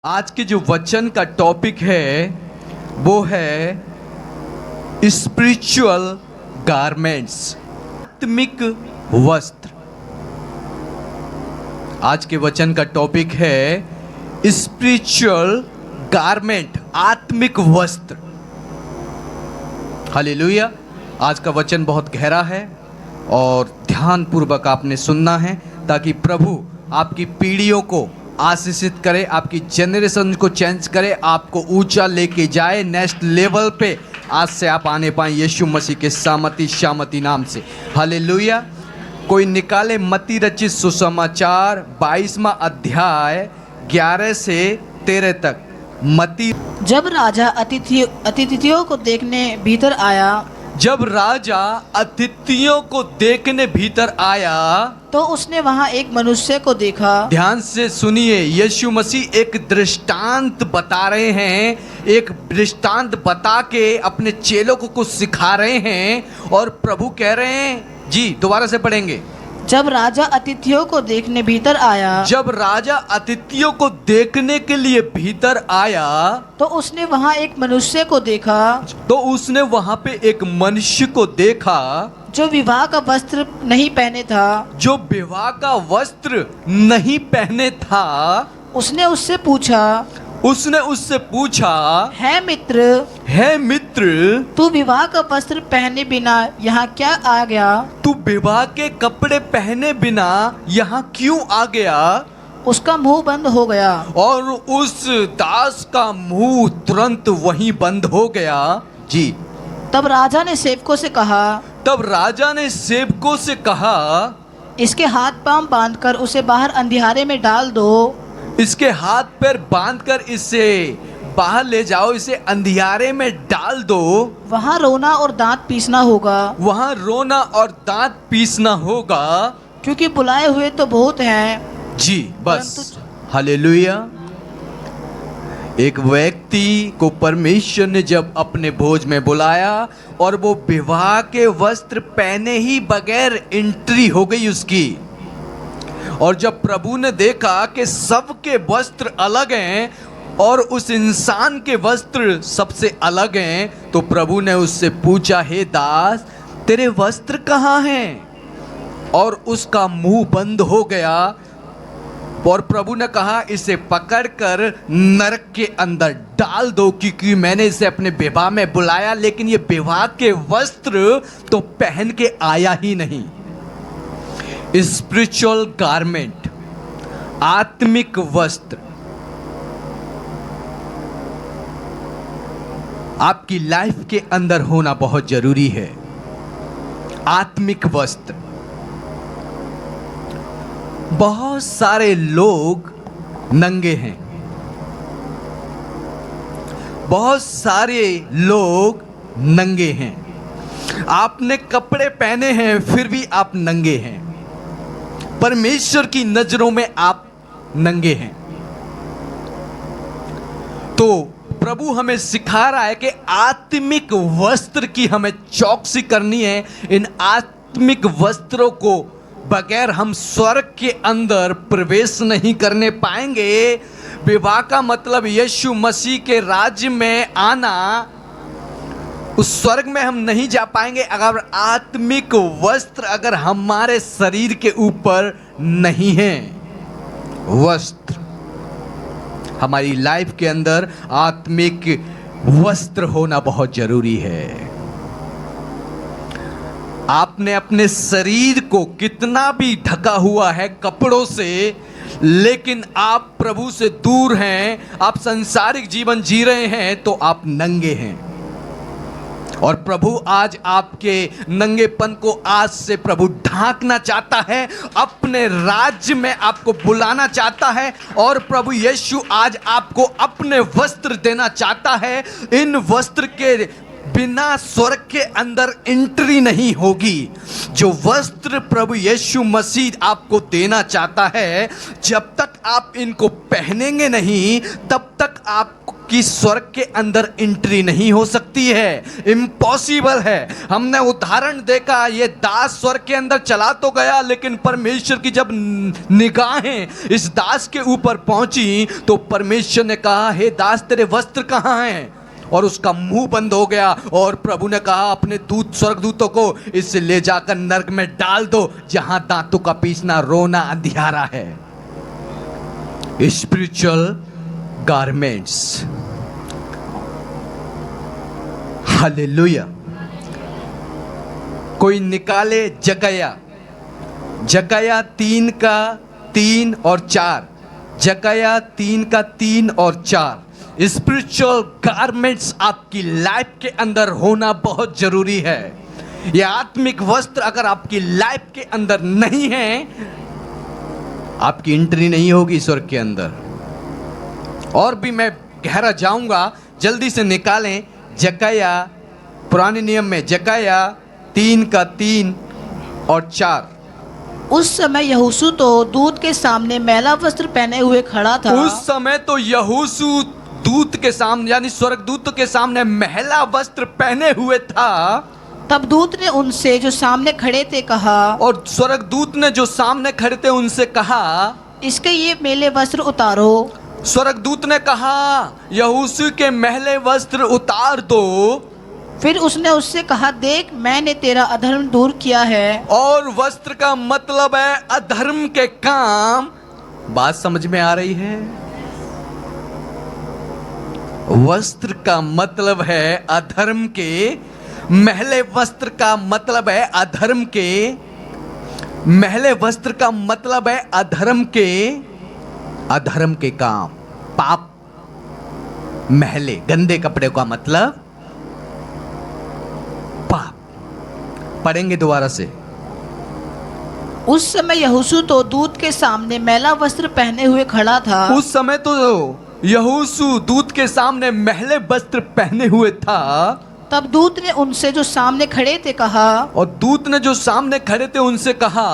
आज के जो वचन का टॉपिक है वो है स्पिरिचुअल गारमेंट्स, आत्मिक वस्त्र। आज के वचन का टॉपिक है स्पिरिचुअल गारमेंट, आत्मिक वस्त्र। हालेलुया। आज का वचन बहुत गहरा है और ध्यानपूर्वक आपने सुनना है ताकि प्रभु आपकी पीढ़ियों को आशीषित करे, आपकी जनरेशन को चेंज करे, आपको ऊंचा लेके जाए, नेक्स्ट लेवल पे आज से आप आने पाए यीशु मसीह के शामती नाम से। हालेलुया। कोई निकाले मत्ती रचित सुसमाचार 22वां अध्याय 11 से 13 तक। मत्ती। जब राजा अतिथियों को देखने भीतर आया, जब राजा अतिथियों को देखने भीतर आया तो उसने वहां एक मनुष्य को देखा। ध्यान से सुनिए, यीशु मसीह एक दृष्टांत बता रहे हैं, एक दृष्टांत बता के अपने चेलों को कुछ सिखा रहे हैं और प्रभु कह रहे हैं, जी दोबारा से पढ़ेंगे। जब राजा अतिथियों को देखने भीतर आया, जब राजा अतिथियों को देखने के लिए भीतर आया तो उसने वहां एक मनुष्य को देखा, तो उसने वहां पे एक मनुष्य को देखा जो विवाह का वस्त्र नहीं पहने था। जो विवाह का वस्त्र नहीं पहने था। उसने उससे पूछा, है मित्र, तू विवाह का वस्त्र पहने बिना यहाँ क्या आ गया? तू विवाह के कपड़े पहने बिना यहाँ क्यों आ गया? उसका मुंह बंद हो गया और उस दास का मुंह तुरंत वहीं बंद हो गया। जी। तब राजा ने सेवकों से कहा, इसके हाथ पांव बांधकर उसे बाहर अंधियारे में डाल दो। इसके हाथ पैर बांधकर इसे बाहर ले जाओ, इसे अंधियारे में डाल दो। वहाँ रोना और दांत पीसना होगा, क्योंकि बुलाए हुए तो बहुत हैं। जी बस। हालेलुया। एक व्यक्ति को परमेश्वर ने जब अपने भोज में बुलाया और वो विवाह के वस्त्र पहने ही बगैर एंट्री हो गई उसकी, और जब प्रभु ने देखा कि सबके वस्त्र अलग हैं और उस इंसान के वस्त्र सबसे अलग हैं, तो प्रभु ने उससे पूछा, हे दास, तेरे वस्त्र कहाँ हैं? और उसका मुंह बंद हो गया। और प्रभु ने कहा, इसे पकड़कर नरक के अंदर डाल दो, क्योंकि मैंने इसे अपने विवाह में बुलाया लेकिन ये विवाह के वस्त्र तो पहन के आया ही नहीं। स्पिरिचुअल गारमेंट, आत्मिक वस्त्र आपकी लाइफ के अंदर होना बहुत जरूरी है। आत्मिक वस्त्र। बहुत सारे लोग नंगे हैं, बहुत सारे लोग नंगे हैं। आपने कपड़े पहने हैं फिर भी आप नंगे हैं। परमेश्वर की नजरों में आप नंगे हैं। तो प्रभु हमें सिखा रहा है कि आत्मिक वस्त्र की हमें चौकसी करनी है। इन आत्मिक वस्त्रों को बगैर हम स्वर्ग के अंदर प्रवेश नहीं करने पाएंगे। विवाह का मतलब यीशु मसीह के राज्य में आना। उस स्वर्ग में हम नहीं जा पाएंगे अगर आत्मिक वस्त्र अगर हमारे शरीर के ऊपर नहीं है। वस्त्र हमारी लाइफ के अंदर आत्मिक वस्त्र होना बहुत जरूरी है। आपने अपने शरीर को कितना भी ढका हुआ है कपड़ों से, लेकिन आप प्रभु से दूर हैं, आप संसारिक जीवन जी रहे हैं, तो आप नंगे हैं। और प्रभु आज आपके नंगेपन को आज से प्रभु ढांकना चाहता है, अपने राज्य में आपको बुलाना चाहता है। और प्रभु यीशु आज आपको अपने वस्त्र देना चाहता है। इन वस्त्र के बिना स्वर्ग के अंदर एंट्री नहीं होगी। जो वस्त्र प्रभु यीशु मसीह आपको देना चाहता है, जब तक आप इनको पहनेंगे नहीं तब तक आप आपकी स्वर्ग के अंदर एंट्री नहीं हो सकती है, इम्पॉसिबल है। हमने उदाहरण देखा, ये दास स्वर्ग के अंदर चला तो गया, लेकिन परमेश्वर की जब निगाहें इस दास के ऊपर पहुंची तो परमेश्वर ने कहा, हे दास तेरे वस्त्र कहाँ हैं? और उसका मुंह बंद हो गया और प्रभु ने कहा अपने दूत स्वर्गदूतों को इसे ले जाकर नरक में डाल दो, जहां दांतों का पीसना, रोना, अंधियारा है। Spiritual garments. हालेलुया। कोई निकाले जकया 3 का 3 और 4, जकया 3 का 3 और 4। स्पिरिचुअल गारमेंट्स आपकी लाइफ के अंदर होना बहुत जरूरी है। ये आत्मिक वस्त्र अगर आपकी लाइफ के अंदर नहीं है, आपकी एंट्री नहीं होगी स्वर्ग के अंदर। और भी मैं गहरा जाऊंगा, जल्दी से निकालें जकया, पुराने नियम में जकया 3 का 3 और 4। उस समय यहोशू तो दूत के सामने मैला वस्त्र पहने हुए खड़ा था। उस समय तो यहोशू दूत के सामने, यानी स्वर्गदूत के सामने मैला वस्त्र पहने हुए था। तब दूत ने उनसे जो सामने खड़े थे कहा, और स्वर्गदूत ने जो सामने खड़े थे उनसे कहा, इसके ये मैले वस्त्र उतारो। स्वर्गदूत ने कहा यहोशू के मैले वस्त्र उतार दो। फिर उसने उससे कहा, देख मैंने तेरा अधर्म दूर किया है। और वस्त्र का मतलब है अधर्म के काम। बात समझ में आ रही है? वस्त्र का मतलब है अधर्म के, मैले वस्त्र का मतलब है अधर्म के, मैले वस्त्र का मतलब है अधर्म के काम, पाप। मैले गंदे कपड़े का मतलब पाप। पढ़ेंगे दोबारा से। उस समय यहोशू तो दूत के सामने मैला वस्त्र पहने हुए खड़ा था। उस समय तो यहोशू दूत के सामने मैले वस्त्र पहने हुए था। तब दूत ने उनसे जो सामने खड़े थे कहा, और दूत ने जो सामने खड़े थे उनसे कहा,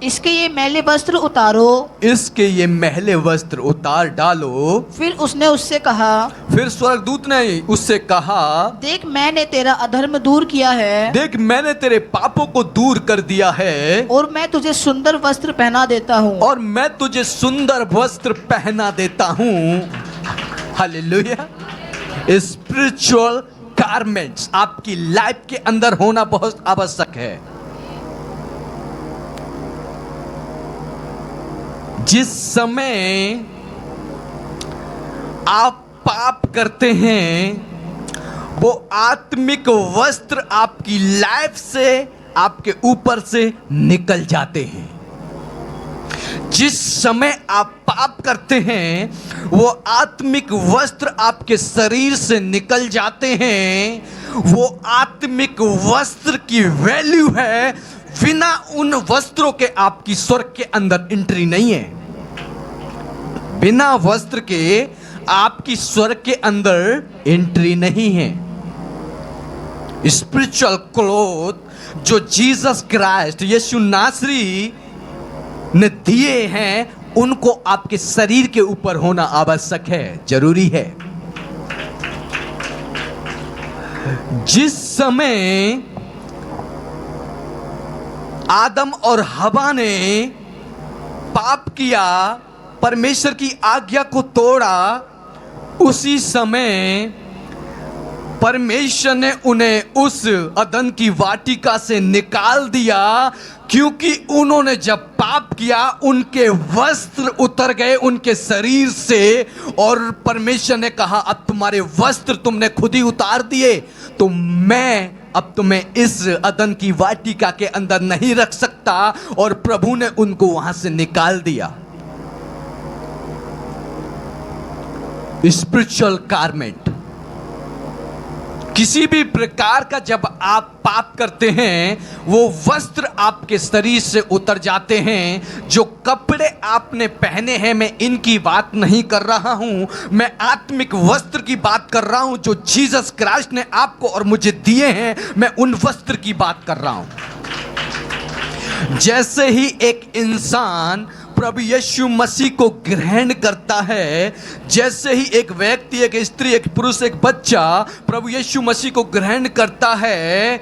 इसके ये मैले वस्त्र उतारो। इसके ये मैले वस्त्र उतार डालो। फिर उसने उससे कहा, फिर स्वर्गदूत ने उससे कहा, देख मैंने तेरा अधर्म दूर किया है, देख मैंने तेरे पापों को दूर कर दिया है, और मैं तुझे सुंदर वस्त्र पहना देता हूँ। और मैं तुझे सुंदर वस्त्र पहना देता हूँ। हालेलुया। स्पिरिचुअल गारमेंट्स आपकी लाइफ के अंदर होना बहुत आवश्यक है। जिस समय आप पाप करते हैं, वो आत्मिक वस्त्र आपकी लाइफ से, आपके ऊपर से निकल जाते हैं। जिस समय आप पाप करते हैं, वो आत्मिक वस्त्र आपके शरीर से निकल जाते हैं। वो आत्मिक वस्त्र की वैल्यू है, बिना उन वस्त्रों के आपकी स्वर्ग के अंदर एंट्री नहीं है। बिना वस्त्र के आपकी स्वर्ग के अंदर एंट्री नहीं है। स्पिरिचुअल क्लोथ जो जीसस क्राइस्ट, यीशु नासरी ने दिए हैं, उनको आपके शरीर के ऊपर होना आवश्यक है, जरूरी है। जिस समय आदम और हवा ने पाप किया, परमेश्वर की आज्ञा को तोड़ा, उसी समय परमेश्वर ने उन्हें उस अदन की वाटिका से निकाल दिया, क्योंकि उन्होंने जब पाप किया उनके वस्त्र उतर गए उनके शरीर से। और परमेश्वर ने कहा, अब तुम्हारे वस्त्र तुमने खुद ही उतार दिए, तो मैं अब तुम्हें इस अदन की वाटिका के अंदर नहीं रख सकता। और प्रभु ने उनको वहां से निकाल दिया। स्पिरिचुअल गारमेंट, किसी भी प्रकार का जब आप पाप करते हैं, वो वस्त्र आपके शरीर से उतर जाते हैं। जो कपड़े आपने पहने हैं, मैं इनकी बात नहीं कर रहा हूं, मैं आत्मिक वस्त्र की बात कर रहा हूं जो जीसस क्राइस्ट ने आपको और मुझे दिए हैं। मैं उन वस्त्र की बात कर रहा हूं। जैसे ही एक इंसान प्रभु यीशु मसीह को ग्रहण करता है, जैसे ही एक व्यक्ति, एक स्त्री, एक पुरुष, एक बच्चा प्रभु यीशु मसीह को ग्रहण करता है,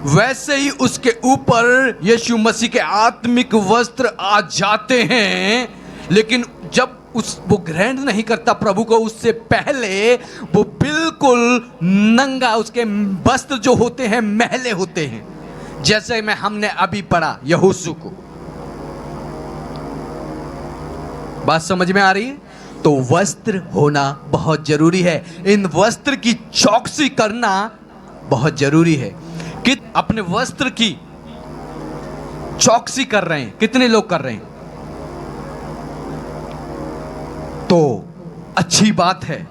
वैसे ही उसके ऊपर यीशु मसीह के आत्मिक वस्त्र आ जाते हैं। लेकिन जब वो ग्रहण नहीं करता प्रभु को, उससे पहले वो बिल्कुल नंगा, उसके वस्त्र जो होते हैं मैले होते हैं, जैसे में हमने अभी पढ़ा यहोशू को। बात समझ में आ रही है? तो वस्त्र होना बहुत जरूरी है। इन वस्त्र की चौकसी करना बहुत जरूरी है। कि अपने वस्त्र की चौकसी कर रहे हैं, कितने लोग कर रहे हैं? तो अच्छी बात है।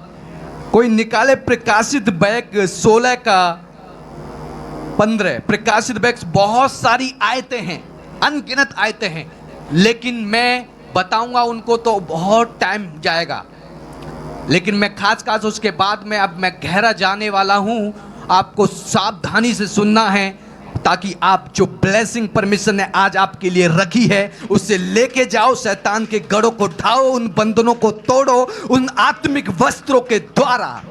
कोई निकाले प्रकाशित बैग 16 का 15। प्रकाशित बैग बहुत सारी आयतें हैं, अनगिनत आयतें हैं, लेकिन मैं बताऊंगा उनको तो बहुत टाइम जाएगा। लेकिन मैं खास उसके बाद में अब मैं गहरा जाने वाला हूं। आपको सावधानी से सुनना है, ताकि आप जो ब्लेसिंग परमिशन ने आज आपके लिए रखी है उससे लेके जाओ, शैतान के गढ़ों को ढाओ, उन बंधनों को तोड़ो उन आत्मिक वस्त्रों के द्वारा।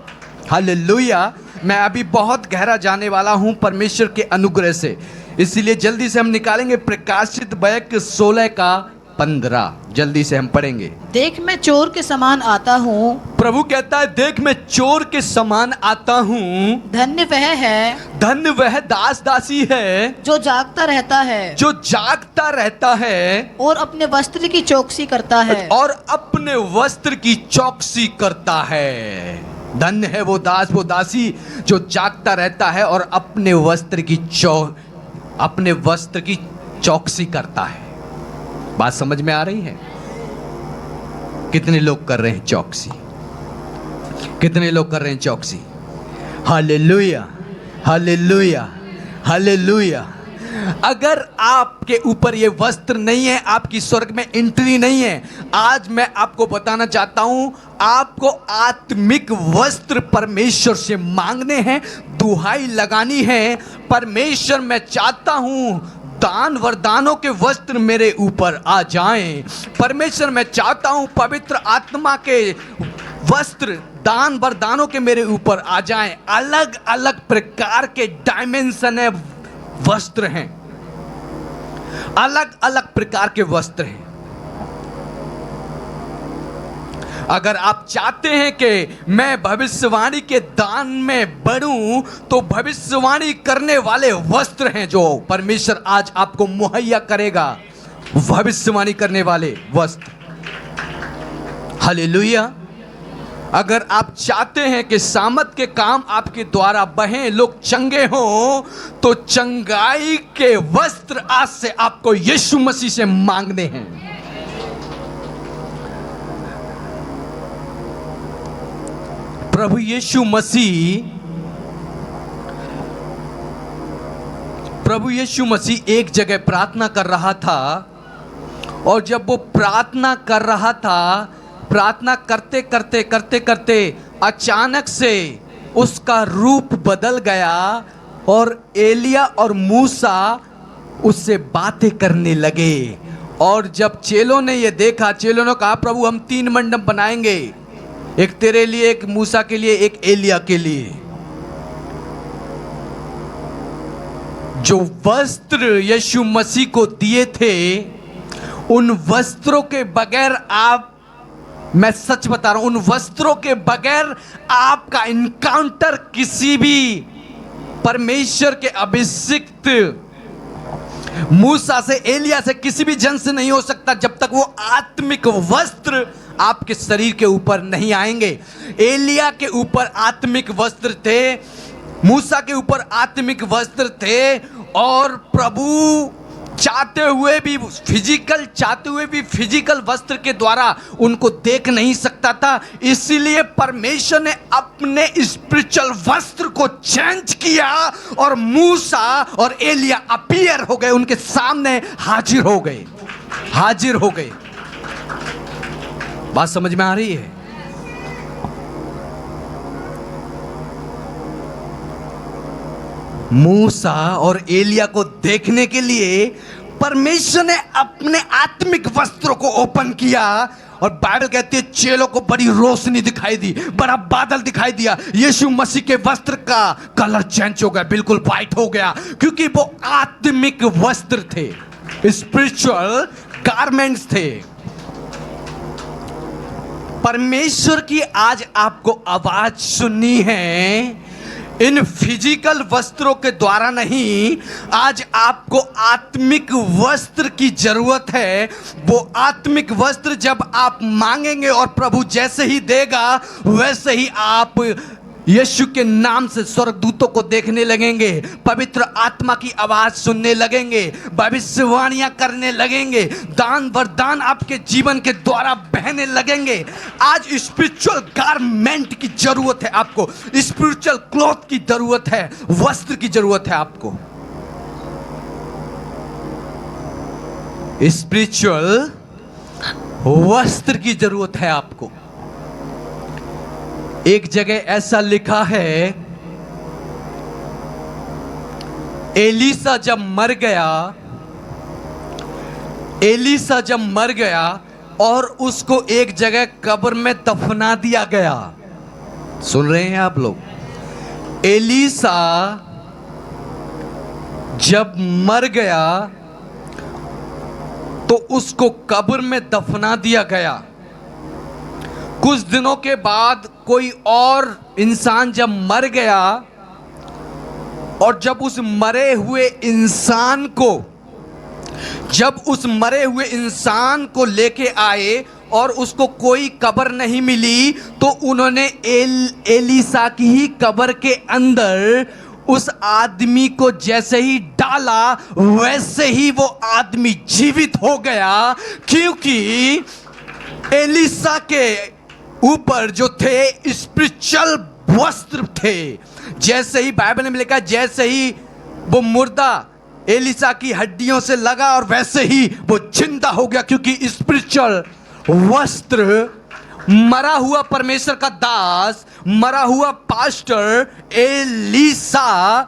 हालेलुया। मैं अभी बहुत गहरा जाने वाला हूं परमेश्वर के अनुग्रह से, इसलिए जल्दी से हम निकालेंगे प्रकाशित बैग 16 का 15। जल्दी से हम पढ़ेंगे। देख मैं चोर के समान आता हूँ। प्रभु कहता है, देख मैं चोर के समान आता हूँ। धन्य वह है, धन्य वह दास दासी है जो जागता रहता है, जो जागता रहता है और अपने वस्त्र की चौकसी करता है, और अपने वस्त्र की चौकसी करता है। धन्य है वो दास, वो दासी जो जागता रहता है और अपने वस्त्र की चौकसी करता है। बात समझ में आ रही है? कितने लोग कर रहे हैं चौकसी? कितने लोग कर रहे हैं चौकसी? Hallelujah, hallelujah, hallelujah. अगर आपके ऊपर ये वस्त्र नहीं है, आपकी स्वर्ग में एंट्री नहीं है। आज मैं आपको बताना चाहता हूं, आपको आत्मिक वस्त्र परमेश्वर से मांगने हैं, दुहाई लगानी है। परमेश्वर, मैं चाहता हूं दान वरदानों के वस्त्र मेरे ऊपर आ जाएं। परमेश्वर, मैं चाहता हूं पवित्र आत्मा के वस्त्र दान वरदानों के मेरे ऊपर आ जाएं। अलग अलग प्रकार के डायमेंशन है, वस्त्र हैं, अलग अलग प्रकार के वस्त्र हैं। अगर आप चाहते हैं कि मैं भविष्यवाणी के दान में बढ़ूं, तो भविष्यवाणी करने वाले वस्त्र हैं जो परमेश्वर आज आपको मुहैया करेगा। भविष्यवाणी करने वाले वस्त्र। हालेलुया। अगर आप चाहते हैं कि सामर्थ के काम आपके द्वारा बहें, लोग चंगे हों, तो चंगाई के वस्त्र आज से आपको यीशु मसीह से मांगने हैं। प्रभु यीशु मसीह एक जगह प्रार्थना कर रहा था, और जब वो प्रार्थना कर रहा था, प्रार्थना करते करते करते करते अचानक से उसका रूप बदल गया, और एलिया और मूसा उससे बातें करने लगे। और जब चेलों ने ये देखा, चेलों ने कहा, प्रभु हम 3 मंडप बनाएंगे, एक तेरे लिए, एक मूसा के लिए, एक एलिया के लिए। जो वस्त्र यीशु मसीह को दिए थे, उन वस्त्रों के बगैर मैं सच बता रहा हूं, उन वस्त्रों के बगैर आपका इनकाउंटर किसी भी परमेश्वर के अभिषिक्त मूसा से, एलिया से, किसी भी जन से नहीं हो सकता, जब तक वो आत्मिक वस्त्र आपके शरीर के ऊपर नहीं आएंगे। एलिया के ऊपर आत्मिक वस्त्र थे, मूसा के ऊपर आत्मिक वस्त्र थे, और प्रभु चाहते हुए भी फिजिकल वस्त्र के द्वारा उनको देख नहीं सकता था। इसीलिए परमेश्वर ने अपने स्पिरिचुअल वस्त्र को चेंज किया, और मूसा और एलिया अपीयर हो गए, उनके सामने हाजिर हो गए। बात समझ में आ रही है? मूसा और एलिया को देखने के लिए परमेश्वर ने अपने आत्मिक वस्त्रों को ओपन किया और बाइबल कहती है चेलों को बड़ी रोशनी दिखाई दी, बड़ा बादल दिखाई दिया। यीशु मसीह के वस्त्र का कलर चेंज हो गया, बिल्कुल वाइट हो गया, क्योंकि वो आत्मिक वस्त्र थे, स्पिरिचुअल गारमेंट्स थे। परमेश्वर की आज आपको आवाज सुननी है, इन फिजिकल वस्त्रों के द्वारा नहीं, आज आपको आत्मिक वस्त्र की जरूरत है। वो आत्मिक वस्त्र जब आप मांगेंगे और प्रभु जैसे ही देगा वैसे ही आप यीशु के नाम से स्वर्गदूतों को देखने लगेंगे, पवित्र आत्मा की आवाज सुनने लगेंगे, भविष्यवाणियां करने लगेंगे, दान वरदान आपके जीवन के द्वारा बहने लगेंगे। आज स्पिरिचुअल गारमेंट की जरूरत है आपको, स्पिरिचुअल क्लॉथ की जरूरत है, वस्त्र की जरूरत है आपको, स्पिरिचुअल वस्त्र की जरूरत है आपको। एक जगह ऐसा लिखा है, एलीसा जब मर गया और उसको एक जगह कब्र में दफना दिया गया। सुन रहे हैं आप लोग? एलीसा जब मर गया तो उसको कब्र में दफना दिया गया। कुछ दिनों के बाद कोई और इंसान जब मर गया और जब उस मरे हुए इंसान को लेके आए और उसको कोई कब्र नहीं मिली, तो उन्होंने एलीसा की ही कब्र के अंदर उस आदमी को जैसे ही डाला वैसे ही वो आदमी जीवित हो गया, क्योंकि एलीसा के ऊपर जो थे स्पिरिचुअल वस्त्र थे। जैसे ही बाइबल में लिखा, जैसे ही वो मुर्दा एलीसा की हड्डियों से लगा और वैसे ही वो जिंदा हो गया, क्योंकि स्पिरिचुअल वस्त्र, मरा हुआ परमेश्वर का दास, मरा हुआ पास्टर एलीसा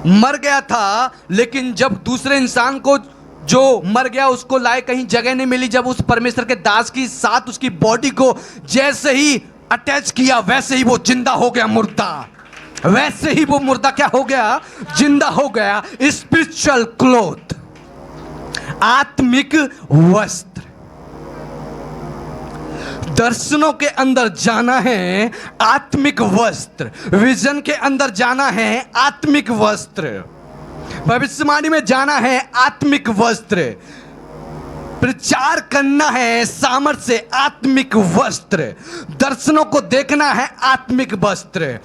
मर गया था, लेकिन जब दूसरे इंसान को जो मर गया उसको लाए, कहीं जगह नहीं मिली, जब उस परमेश्वर के दास की साथ उसकी बॉडी को जैसे ही अटैच किया वैसे ही वो जिंदा हो गया मुर्दा, वैसे ही वो मुर्दा क्या हो गया? जिंदा हो गया। स्पिरिचुअल क्लॉथ, आत्मिक वस्त्र। दर्शनों के अंदर जाना है आत्मिक वस्त्र, विजन के अंदर जाना है आत्मिक वस्त्र, भविष्यवाणी में जाना है आत्मिक वस्त्र, प्रचार करना है सामर्थ्य से आत्मिक वस्त्र, दर्शनों को देखना है आत्मिक वस्त्र।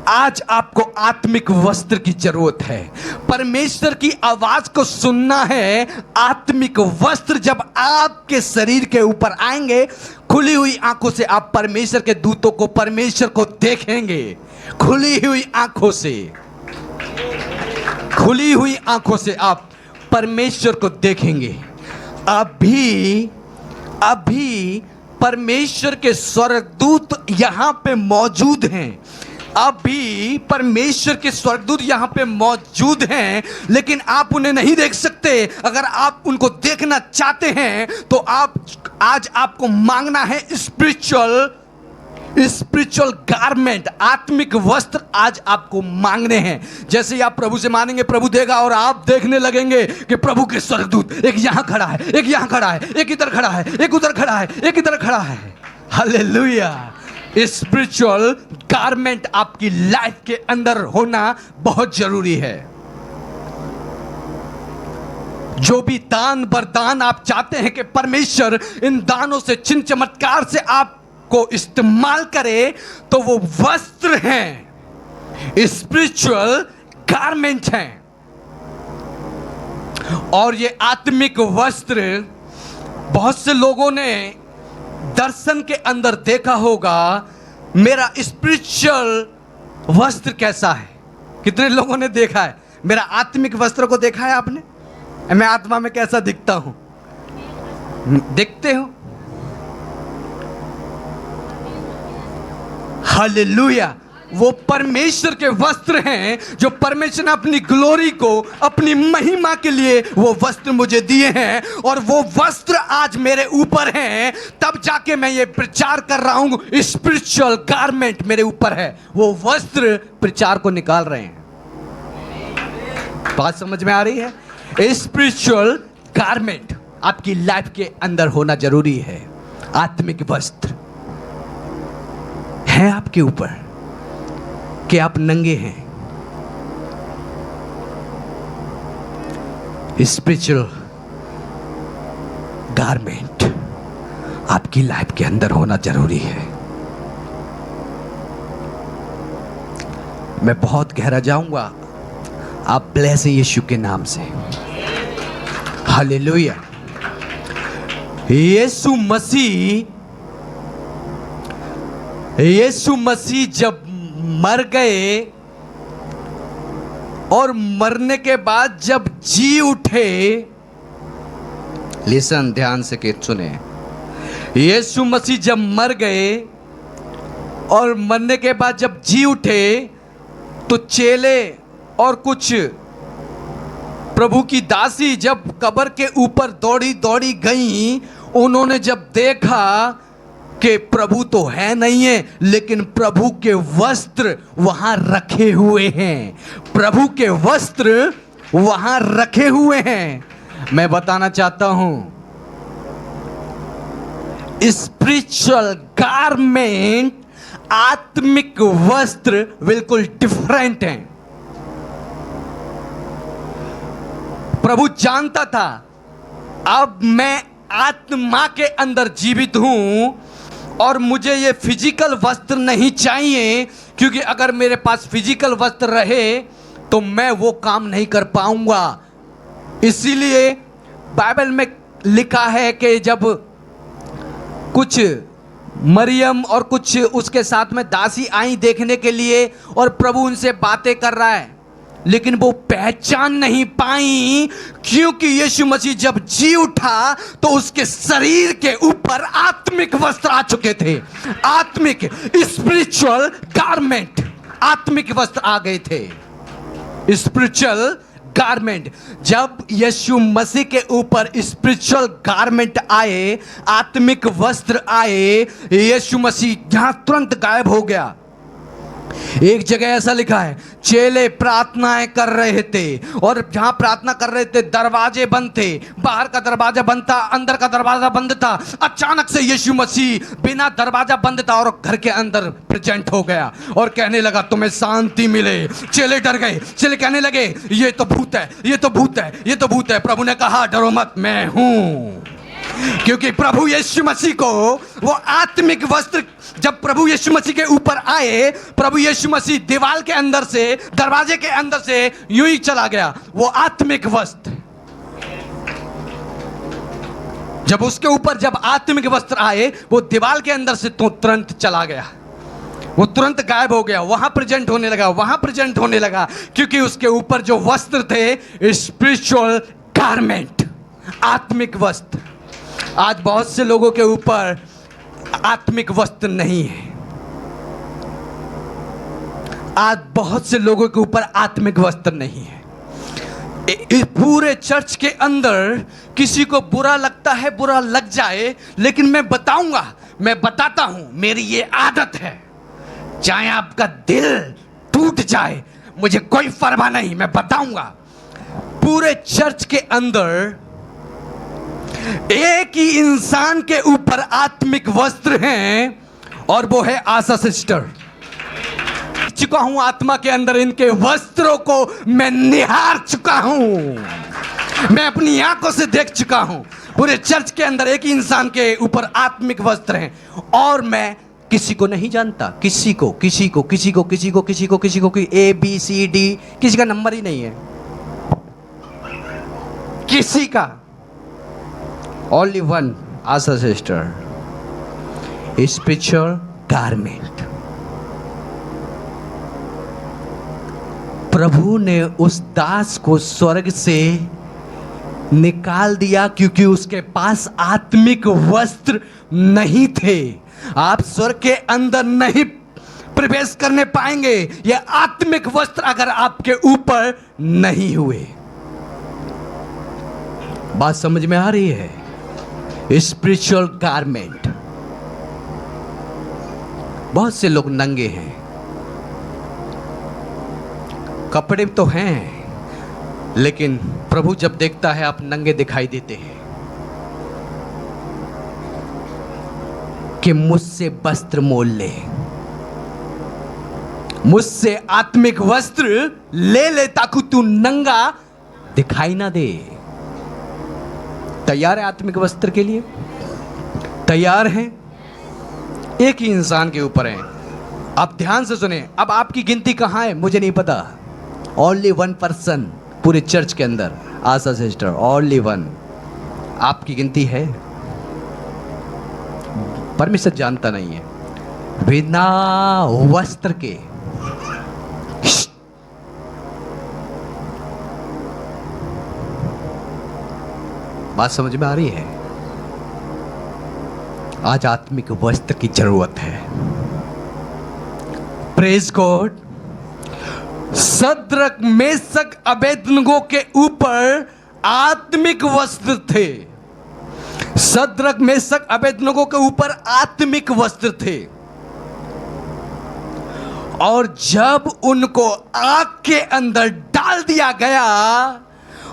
आज आपको आत्मिक वस्त्र की जरूरत है। परमेश्वर की आवाज को सुनना है आत्मिक वस्त्र। जब आपके शरीर के ऊपर आएंगे, खुली हुई आंखों से आप परमेश्वर के दूतों को, परमेश्वर को देखेंगे। खुली हुई आंखों से, खुली हुई आंखों से आप परमेश्वर को देखेंगे। अभी परमेश्वर के स्वर्गदूत यहां पे मौजूद हैं, अभी परमेश्वर के स्वर्गदूत यहां पे मौजूद हैं, लेकिन आप उन्हें नहीं देख सकते। अगर आप उनको देखना चाहते हैं तो आज आपको मांगना है स्पिरिचुअल गारमेंट, आत्मिक वस्त्र आज आपको मांगने हैं। जैसे ही आप प्रभु से मांगेंगे, प्रभु देगा और आप देखने लगेंगे कि प्रभु के स्वर्गदूत एक यहां खड़ा है, एक यहां खड़ा है, एक इधर खड़ा है, एक उधर खड़ा है, एक इधर खड़ा है। हालेलुया। स्पिरिचुअल गारमेंट आपकी लाइफ के अंदर होना बहुत जरूरी है। जो भी दान वरदान आप चाहते हैं कि परमेश्वर इन दानों से, चिन्ह चमत्कार से आपको इस्तेमाल करे, तो वो वस्त्र हैं, स्पिरिचुअल गारमेंट हैं। और ये आत्मिक वस्त्र बहुत से लोगों ने दर्शन के अंदर देखा होगा, मेरा स्पिरिचुअल वस्त्र कैसा है। कितने लोगों ने देखा है मेरा आत्मिक वस्त्र को? देखा है आपने? मैं आत्मा में कैसा दिखता हूं? देखते हो? हालेलुया। वो परमेश्वर के वस्त्र हैं जो परमेश्वर ने अपनी ग्लोरी को, अपनी महिमा के लिए वो वस्त्र मुझे दिए हैं, और वो वस्त्र आज मेरे ऊपर हैं। तब जाके मैं ये प्रचार कर रहा हूं। स्पिरिचुअल गारमेंट मेरे ऊपर है, वो वस्त्र प्रचार को निकाल रहे हैं। बात समझ में आ रही है? स्पिरिचुअल गारमेंट आपकी लाइफ के अंदर होना जरूरी है। आत्मिक वस्त्र है आपके ऊपर कि आप नंगे हैं। स्पिरिचुअल गारमेंट आपकी लाइफ के अंदर होना जरूरी है। मैं बहुत गहरा जाऊंगा, आप ब्लेस हैं यीशु के नाम से। हालेलुया। यीशु मसीह जब मर गए और मरने के बाद जब जी उठे, लिसन, ध्यान से के सुने। यीशु मसीह जब मर गए और मरने के बाद जब जी उठे, तो चेले और कुछ प्रभु की दासी जब कब्र के ऊपर दौड़ी दौड़ी गई, उन्होंने जब देखा कि प्रभु तो है नहीं है, लेकिन प्रभु के वस्त्र वहां रखे हुए हैं। प्रभु के वस्त्र वहां रखे हुए हैं। मैं बताना चाहता हूं, स्पिरिचुअल गारमेंट, आत्मिक वस्त्र बिल्कुल डिफरेंट हैं। प्रभु जानता था अब मैं आत्मा के अंदर जीवित हूं और मुझे ये फिजिकल वस्त्र नहीं चाहिए, क्योंकि अगर मेरे पास फिजिकल वस्त्र रहे तो मैं वो काम नहीं कर पाऊंगा। इसीलिए बाइबल में लिखा है कि जब कुछ मरियम और कुछ उसके साथ में दासी आई देखने के लिए, और प्रभु उनसे बातें कर रहा है, लेकिन वो पहचान नहीं पाई, क्योंकि यीशु मसीह जब जी उठा तो उसके शरीर के ऊपर आत्मिक वस्त्र आ चुके थे। आत्मिक, स्पिरिचुअल गारमेंट, आत्मिक वस्त्र आ गए थे। स्पिरिचुअल गारमेंट, जब यीशु मसीह के ऊपर स्पिरिचुअल गारमेंट आए, आत्मिक वस्त्र आए, यीशु मसीह जहां तुरंत गायब हो गया। एक जगह ऐसा लिखा है, चेले प्रार्थनाएं कर रहे थे, और जहां प्रार्थना कर रहे थे दरवाजे बंद थे। बाहर का दरवाजा बंद था, अंदर का दरवाजा बंद था। अचानक से यीशु मसीह बिना दरवाजा बंद था और घर के अंदर प्रेजेंट हो गया और कहने लगा तुम्हें शांति मिले। चेले डर गए, चेले कहने लगे ये तो भूत है, ये तो भूत है, ये तो भूत है। प्रभु ने कहा डरो मत, मैं हूं। क्योंकि प्रभु यीशु मसीह को वो आत्मिक वस्त्र जब प्रभु यीशु मसीह के ऊपर आए, प्रभु यीशु मसीह दीवार के अंदर से, दरवाजे के अंदर से यूं ही चला गया। वो आत्मिक वस्त्र जब उसके ऊपर जब आत्मिक वस्त्र आए, वो दीवार के अंदर से तो तुरंत चला गया, वो तुरंत गायब हो गया। वहां प्रेजेंट होने लगा, वहां प्रेजेंट होने लगा, क्योंकि उसके ऊपर जो वस्त्र थे स्पिरिचुअल गारमेंट, आत्मिक वस्त्र। आज बहुत से लोगों के ऊपर आत्मिक वस्त्र नहीं है। आज बहुत से लोगों के ऊपर आत्मिक वस्त्र नहीं है। इस पूरे चर्च के अंदर किसी को बुरा लगता है, बुरा लग जाए, लेकिन मैं बताता हूं, मेरी ये आदत है, चाहे आपका दिल टूट जाए मुझे कोई परवाह नहीं, मैं बताऊंगा। पूरे चर्च के अंदर एक ही इंसान के ऊपर आत्मिक वस्त्र हैं, और वो है आशा सिस्टर। चुका हूं आत्मा के अंदर, इनके वस्त्रों को मैं निहार चुका हूं, मैं अपनी आंखों से देख चुका हूं। पूरे चर्च के अंदर एक ही इंसान के ऊपर आत्मिक वस्त्र हैं, और मैं किसी को नहीं जानता, किसी को ABCD, किसी का नंबर ही नहीं है, किसी का। Only one, Asa sister, spiritual garment। प्रभु ने उस दास को स्वर्ग से निकाल दिया, क्योंकि उसके पास आत्मिक वस्त्र नहीं थे। आप स्वर्ग के अंदर नहीं प्रवेश करने पाएंगे ये आत्मिक वस्त्र अगर आपके ऊपर नहीं हुए। बात समझ में आ रही है? Spiritual garment. बहुत से लोग नंगे हैं, कपड़े तो हैं, लेकिन प्रभु जब देखता है आप नंगे दिखाई देते हैं कि मुझसे वस्त्र मोल ले, मुझसे आत्मिक वस्त्र ले ले ताकि तू नंगा दिखाई ना दे। तैयार है आत्मिक वस्त्र के लिए? तैयार हैं? एक ही इंसान के ऊपर है। आप ध्यान से सुने। अब आपकी गिनती कहां है मुझे नहीं पता। ओनली वन पर्सन पूरे चर्च के अंदर, आशा सिस्टर, ओनली वन। आपकी गिनती है? परमेश्वर जानता नहीं है। बिना वस्त्र के बात समझ में आ रही है? आज आत्मिक वस्त्र की जरूरत है। Praise God. सद्रक मेशक अबेदनगो के ऊपर आत्मिक वस्त्र थे। सद्रक मेशक अबेदनगो के ऊपर आत्मिक वस्त्र थे, और जब उनको आग के अंदर डाल दिया गया,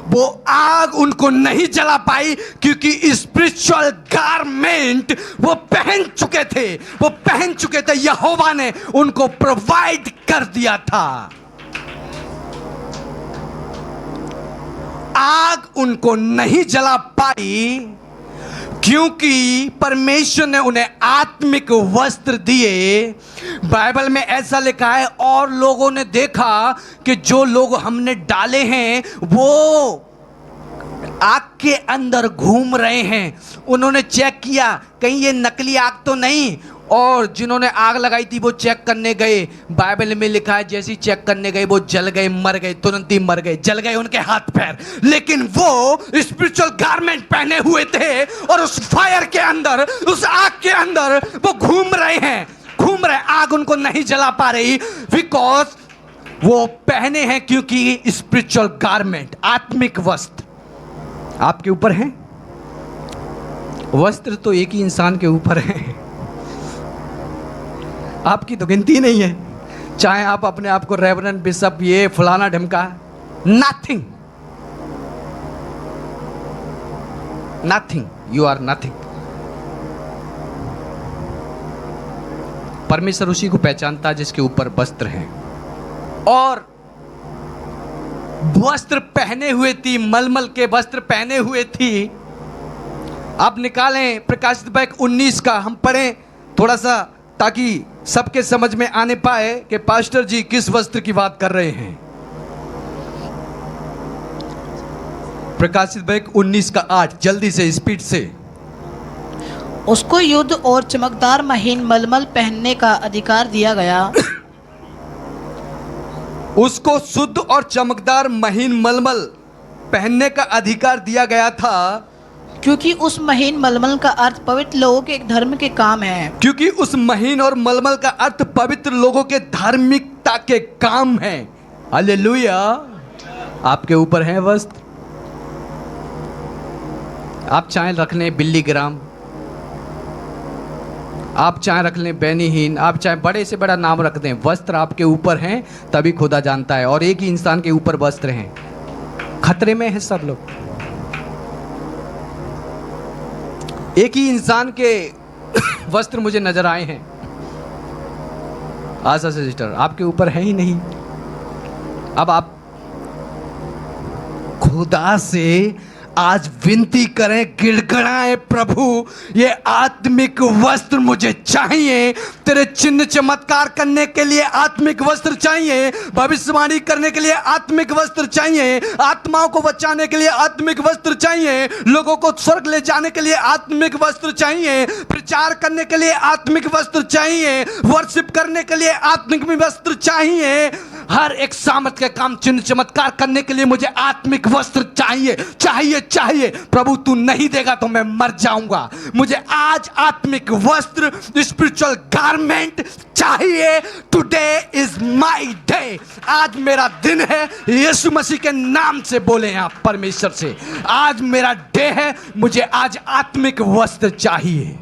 वो आग उनको नहीं जला पाई, क्योंकि स्पिरिचुअल गारमेंट वो पहन चुके थे। वो पहन चुके थे, यहोवा ने उनको प्रोवाइड कर दिया था। आग उनको नहीं जला पाई क्योंकि परमेश्वर ने उन्हें आत्मिक वस्त्र दिए। बाइबल में ऐसा लिखा है, और लोगों ने देखा कि जो लोग हमने डाले हैं वो आग के अंदर घूम रहे हैं। उन्होंने चेक किया कहीं ये नकली आग तो नहीं, और जिन्होंने आग लगाई थी वो चेक करने गए। बाइबल में लिखा है जैसे ही चेक करने गए वो जल गए, मर गए, तुरंत ही मर गए, जल गए उनके हाथ पैर। लेकिन वो स्पिरिचुअल गारमेंट पहने हुए थे, और उस फायर के अंदर, उस आग के अंदर वो घूम रहे हैं, घूम रहे। आग उनको नहीं जला पा रही बिकॉज वो पहने हैं, क्योंकि स्पिरिचुअल गारमेंट, आत्मिक वस्त्र आपके ऊपर है। वस्त्र तो एक ही इंसान के ऊपर है, आपकी तो गिनती नहीं है। चाहे आप अपने आप को रेवरेंड, बिशप, ये फलाना ढमका, nothing, nothing, you are nothing. परमेश्वर उसी को पहचानता है जिसके ऊपर वस्त्र हैं। और वस्त्र पहने हुए थी, मलमल के वस्त्र पहने हुए थी। आप निकालें प्रकाशित वाक्य 19 का, हम पढ़ें थोड़ा सा ताकि सबके समझ में आने पाए कि पास्टर जी किस वस्त्र की बात कर रहे हैं। प्रकाशित वाक्य 19 का 8, जल्दी से, स्पीड से। उसको युद्ध और चमकदार महीन मलमल पहनने का अधिकार दिया गया। उसको शुद्ध और चमकदार महीन मलमल पहनने का अधिकार दिया गया था, क्योंकि उस महीन मलमल का अर्थ पवित्र लोगों के धर्म के काम है। क्योंकि उस महीन और मलमल का अर्थ पवित्र लोगों के धार्मिकता के काम है। हालेलुया। आपके ऊपर है वस्त्र। आप चाहे रख लें बिल्ली ग्राम, आप चाहे रख लें बेनीहीन, आप चाहे बड़े से बड़ा नाम रख दें, वस्त्र आपके ऊपर हैं तभी खुदा जानता है। और एक ही इंसान के ऊपर वस्त्र हैं। खतरे में है सब लोग। एक ही इंसान के वस्त्र मुझे नजर आए हैं। आशा सिस्टर, आपके ऊपर है ही नहीं। अब आप खुदा से आज विनती करें, गिड़गिड़ाएं, प्रभु ये आत्मिक वस्त्र मुझे चाहिए। तेरे चिन्ह चमत्कार करने के लिए आत्मिक वस्त्र चाहिए, भविष्यवाणी करने के लिए आत्मिक वस्त्र चाहिए, आत्माओं को बचाने के लिए आत्मिक वस्त्र चाहिए, लोगों को स्वर्ग ले जाने के लिए आत्मिक वस्त्र चाहिए, प्रचार करने के लिए आत्मिक वस्त्र चाहिए, वर्शिप करने के लिए आत्मिक वस्त्र चाहिए। हर एक सामर्थ के काम चिन्ह चमत्कार करने के लिए मुझे आत्मिक वस्त्र चाहिए चाहिए चाहिए। प्रभु तू नहीं देगा तो मैं मर जाऊंगा। मुझे आज आत्मिक वस्त्र, स्पिरिचुअल गारमेंट चाहिए। Today is my day. आज मेरा दिन है। यीशु मसीह के नाम से बोले आप परमेश्वर से, आज मेरा डे है। मुझे आज आत्मिक वस्त्र चाहिए।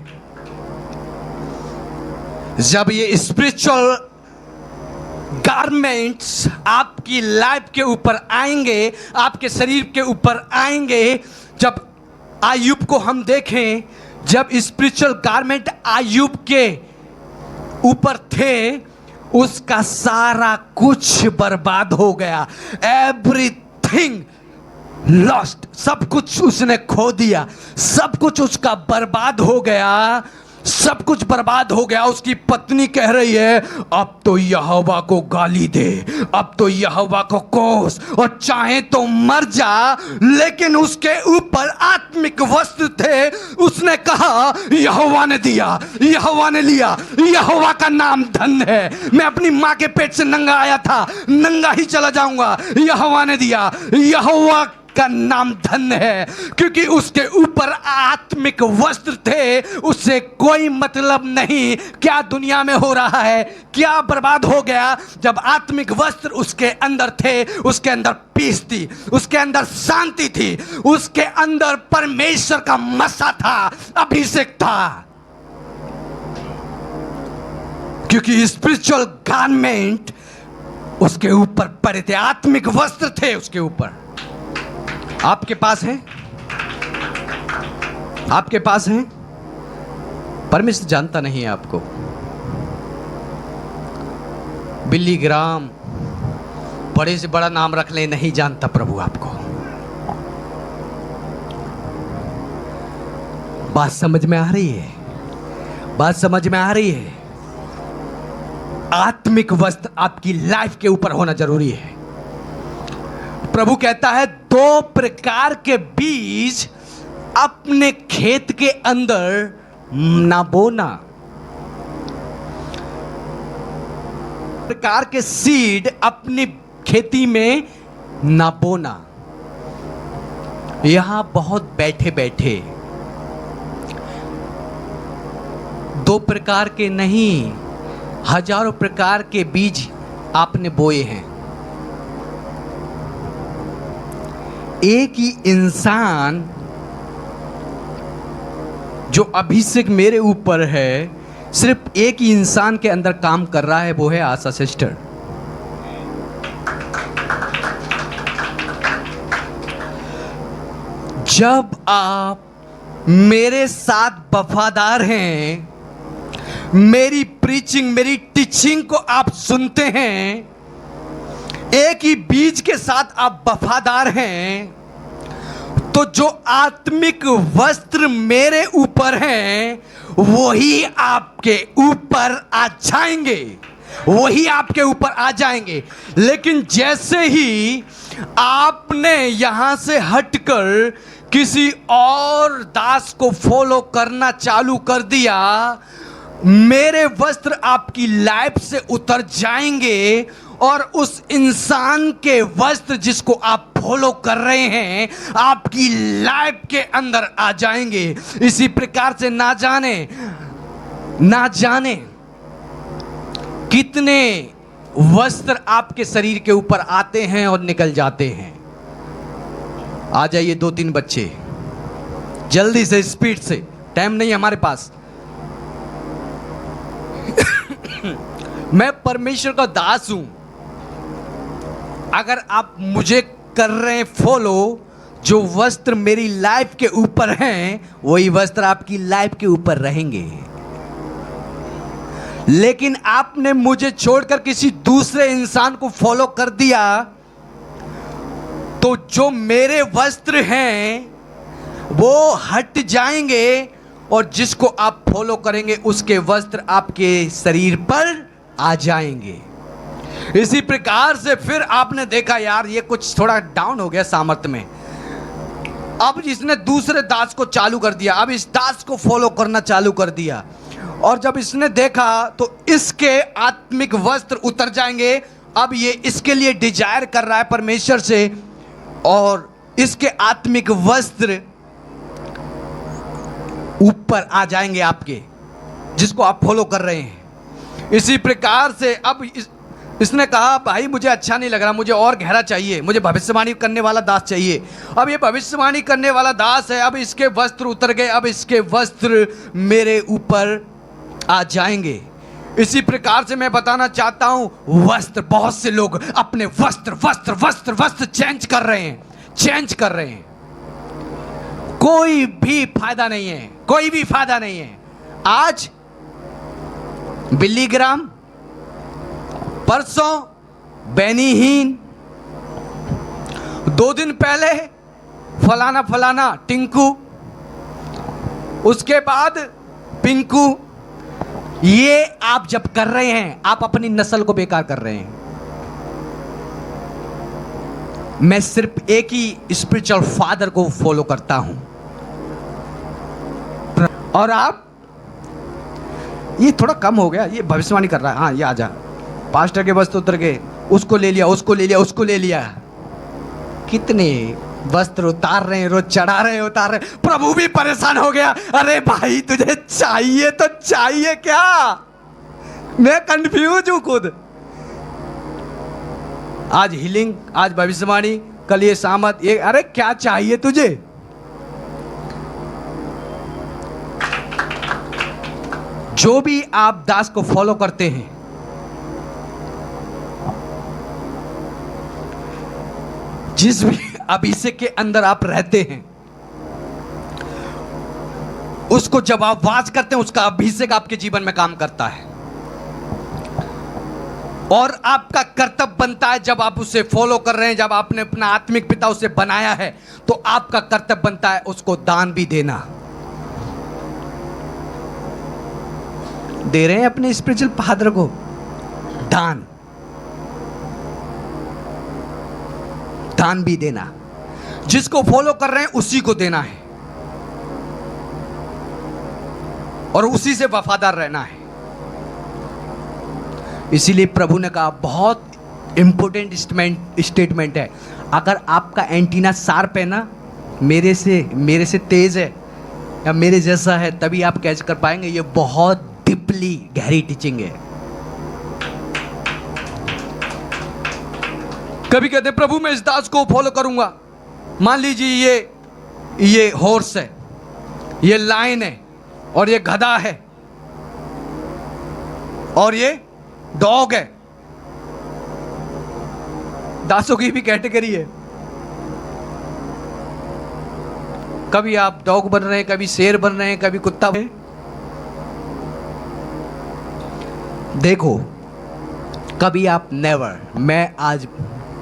जब ये स्पिरिचुअल गारमेंट्स आपकी लाइफ के ऊपर आएंगे, आपके शरीर के ऊपर आएंगे, जब आयुब को हम देखें, जब स्पिरिचुअल गारमेंट आयुब के ऊपर थे, उसका सारा कुछ बर्बाद हो गया। एवरीथिंग लॉस्ट, सब कुछ उसने खो दिया, सब कुछ उसका बर्बाद हो गया, सब कुछ बर्बाद हो गया। उसकी पत्नी कह रही है अब तो यहोवा को गाली दे, अब तो यहोवा को कोस और चाहे तो मर जा। लेकिन उसके ऊपर आत्मिक वस्त्र थे। उसने कहा यहोवा ने दिया, यहोवा ने लिया, यहोवा का नाम धन्य है। मैं अपनी माँ के पेट से नंगा आया था, नंगा ही चला जाऊंगा। यहोवा ने दिया, यहोवा का नाम धन्य है, क्योंकि उसके ऊपर आत्मिक वस्त्र थे। उससे कोई मतलब नहीं क्या दुनिया में हो रहा है, क्या बर्बाद हो गया। जब आत्मिक वस्त्र उसके अंदर थे, उसके अंदर पीस थी, उसके अंदर शांति थी, उसके अंदर परमेश्वर का मसा था, अभिषेक था। क्योंकि स्पिरिचुअल गारमेंट उसके ऊपर पड़े थे, आत्मिक वस्त्र थे उसके ऊपर। आपके पास है, आपके पास है। परमेश्वर जानता नहीं है आपको। बिल्ली ग्राम बड़े से बड़ा नाम रख ले, नहीं जानता प्रभु आपको। बात समझ में आ रही है? बात समझ में आ रही है? आत्मिक वस्त्र आपकी लाइफ के ऊपर होना जरूरी है। प्रभु कहता है दो प्रकार के बीज अपने खेत के अंदर ना बोना। प्रकार के सीड अपनी खेती में ना बोना। यहां बहुत बैठे बैठे दो प्रकार के नहीं, हजारों प्रकार के बीज आपने बोए हैं। एक ही इंसान जो अभिषेक मेरे ऊपर है, सिर्फ एक ही इंसान के अंदर काम कर रहा है, वो है आशा सिस्टर। जब आप मेरे साथ वफादार हैं, मेरी प्रीचिंग, मेरी टीचिंग को आप सुनते हैं, एक ही बीज के साथ आप वफादार हैं, तो जो आत्मिक वस्त्र मेरे ऊपर हैं वही आपके ऊपर आ जाएंगे, वही आपके ऊपर आ जाएंगे। लेकिन जैसे ही आपने यहां से हटकर किसी और दास को फॉलो करना चालू कर दिया, मेरे वस्त्र आपकी लाइफ से उतर जाएंगे और उस इंसान के वस्त्र जिसको आप फॉलो कर रहे हैं आपकी लाइफ के अंदर आ जाएंगे। इसी प्रकार से ना जाने कितने वस्त्र आपके शरीर के ऊपर आते हैं और निकल जाते हैं। आ जाइए 2-3 बच्चे जल्दी से, स्पीड से, टाइम नहीं हमारे पास। मैं परमेश्वर का दास हूं। अगर आप मुझे कर रहे हैं फॉलो, जो वस्त्र मेरी लाइफ के ऊपर हैं वही वस्त्र आपकी लाइफ के ऊपर रहेंगे। लेकिन आपने मुझे छोड़कर किसी दूसरे इंसान को फॉलो कर दिया, तो जो मेरे वस्त्र हैं वो हट जाएंगे और जिसको आप फॉलो करेंगे उसके वस्त्र आपके शरीर पर आ जाएंगे। इसी प्रकार से फिर आपने देखा यार ये कुछ थोड़ा डाउन हो गया सामर्थ्य में, अब इसने दूसरे दास को चालू कर दिया, अब इस दास को फॉलो करना चालू कर दिया, और जब इसने देखा तो इसके आत्मिक वस्त्र उतर जाएंगे अब ये इसके लिए डिजायर कर रहा है परमेश्वर से, और इसके आत्मिक वस्त्र ऊपर आ जाएंगे आपके, जिसको आप फॉलो कर रहे हैं। इसी प्रकार से अब इसने कहा भाई मुझे अच्छा नहीं लग रहा, मुझे और गहरा चाहिए, मुझे भविष्यवाणी करने वाला दास चाहिए। अब ये भविष्यवाणी करने वाला दास है, अब इसके वस्त्र उतर गए, अब इसके वस्त्र मेरे ऊपर आ जाएंगे। इसी प्रकार से मैं बताना चाहता हूं, वस्त्र, बहुत से लोग अपने वस्त्र वस्त्र वस्त्र वस्त्र चेंज कर रहे हैं, चेंज कर रहे हैं। कोई भी फायदा नहीं है, कोई भी फायदा नहीं है। आज बिल्ली ग्राम, परसों बेनीहीन, 2 दिन पहले फलाना फलाना टिंकू, उसके बाद पिंकू। ये आप जब कर रहे हैं, आप अपनी नस्ल को बेकार कर रहे हैं। मैं सिर्फ एक ही स्पिरिचुअल फादर को फॉलो करता हूं, और आप, ये थोड़ा कम हो गया, ये भविष्यवाणी कर रहा है, हाँ ये आजा, पास्टर के वस्त्र उतर गए, उसको ले लिया, उसको ले लिया, उसको ले लिया। कितने वस्त्र उतार रहे हैं, रोज चढ़ा रहे हैं, उतार रहे हैं। प्रभु भी परेशान हो गया, अरे भाई तुझे चाहिए तो चाहिए क्या? मैं कंफ्यूज हूं खुद। आज हीलिंग, आज भविष्यवाणी, कल ये सामत, ये, अरे क्या चाहिए तुझे? जो भी आप दास को फॉलो करते हैं, जिस भी अभिषेक के अंदर आप रहते हैं, उसको जब आप वाच करते हैं, उसका अभिषेक आपके जीवन में काम करता है, और आपका कर्तव्य बनता है, जब आप उसे फॉलो कर रहे हैं, जब आपने अपना आत्मिक पिता उसे बनाया है, तो आपका कर्तव्य बनता है उसको दान भी देना। दे रहे हैं अपने स्पिरिचुअल फादर को दान, दान भी देना। जिसको फॉलो कर रहे हैं उसी को देना है, और उसी से वफादार रहना है। इसीलिए प्रभु ने कहा, बहुत इंपॉर्टेंट स्टेटमेंट है, अगर आपका एंटीना शार्प है ना, मेरे से तेज है या मेरे जैसा है, तभी आप कैच कर पाएंगे। ये बहुत डीपली गहरी टीचिंग है। कभी कहते हैं प्रभु मैं इस दास को फॉलो करूंगा, मान लीजिए ये हॉर्स है, ये लायन है, और ये गधा है, और ये डॉग है। दासों की भी कैटेगरी है। कभी आप डॉग बन रहे हैं, कभी शेर बन रहे हैं, कभी कुत्ता बन। देखो, कभी आप नेवर, मैं आज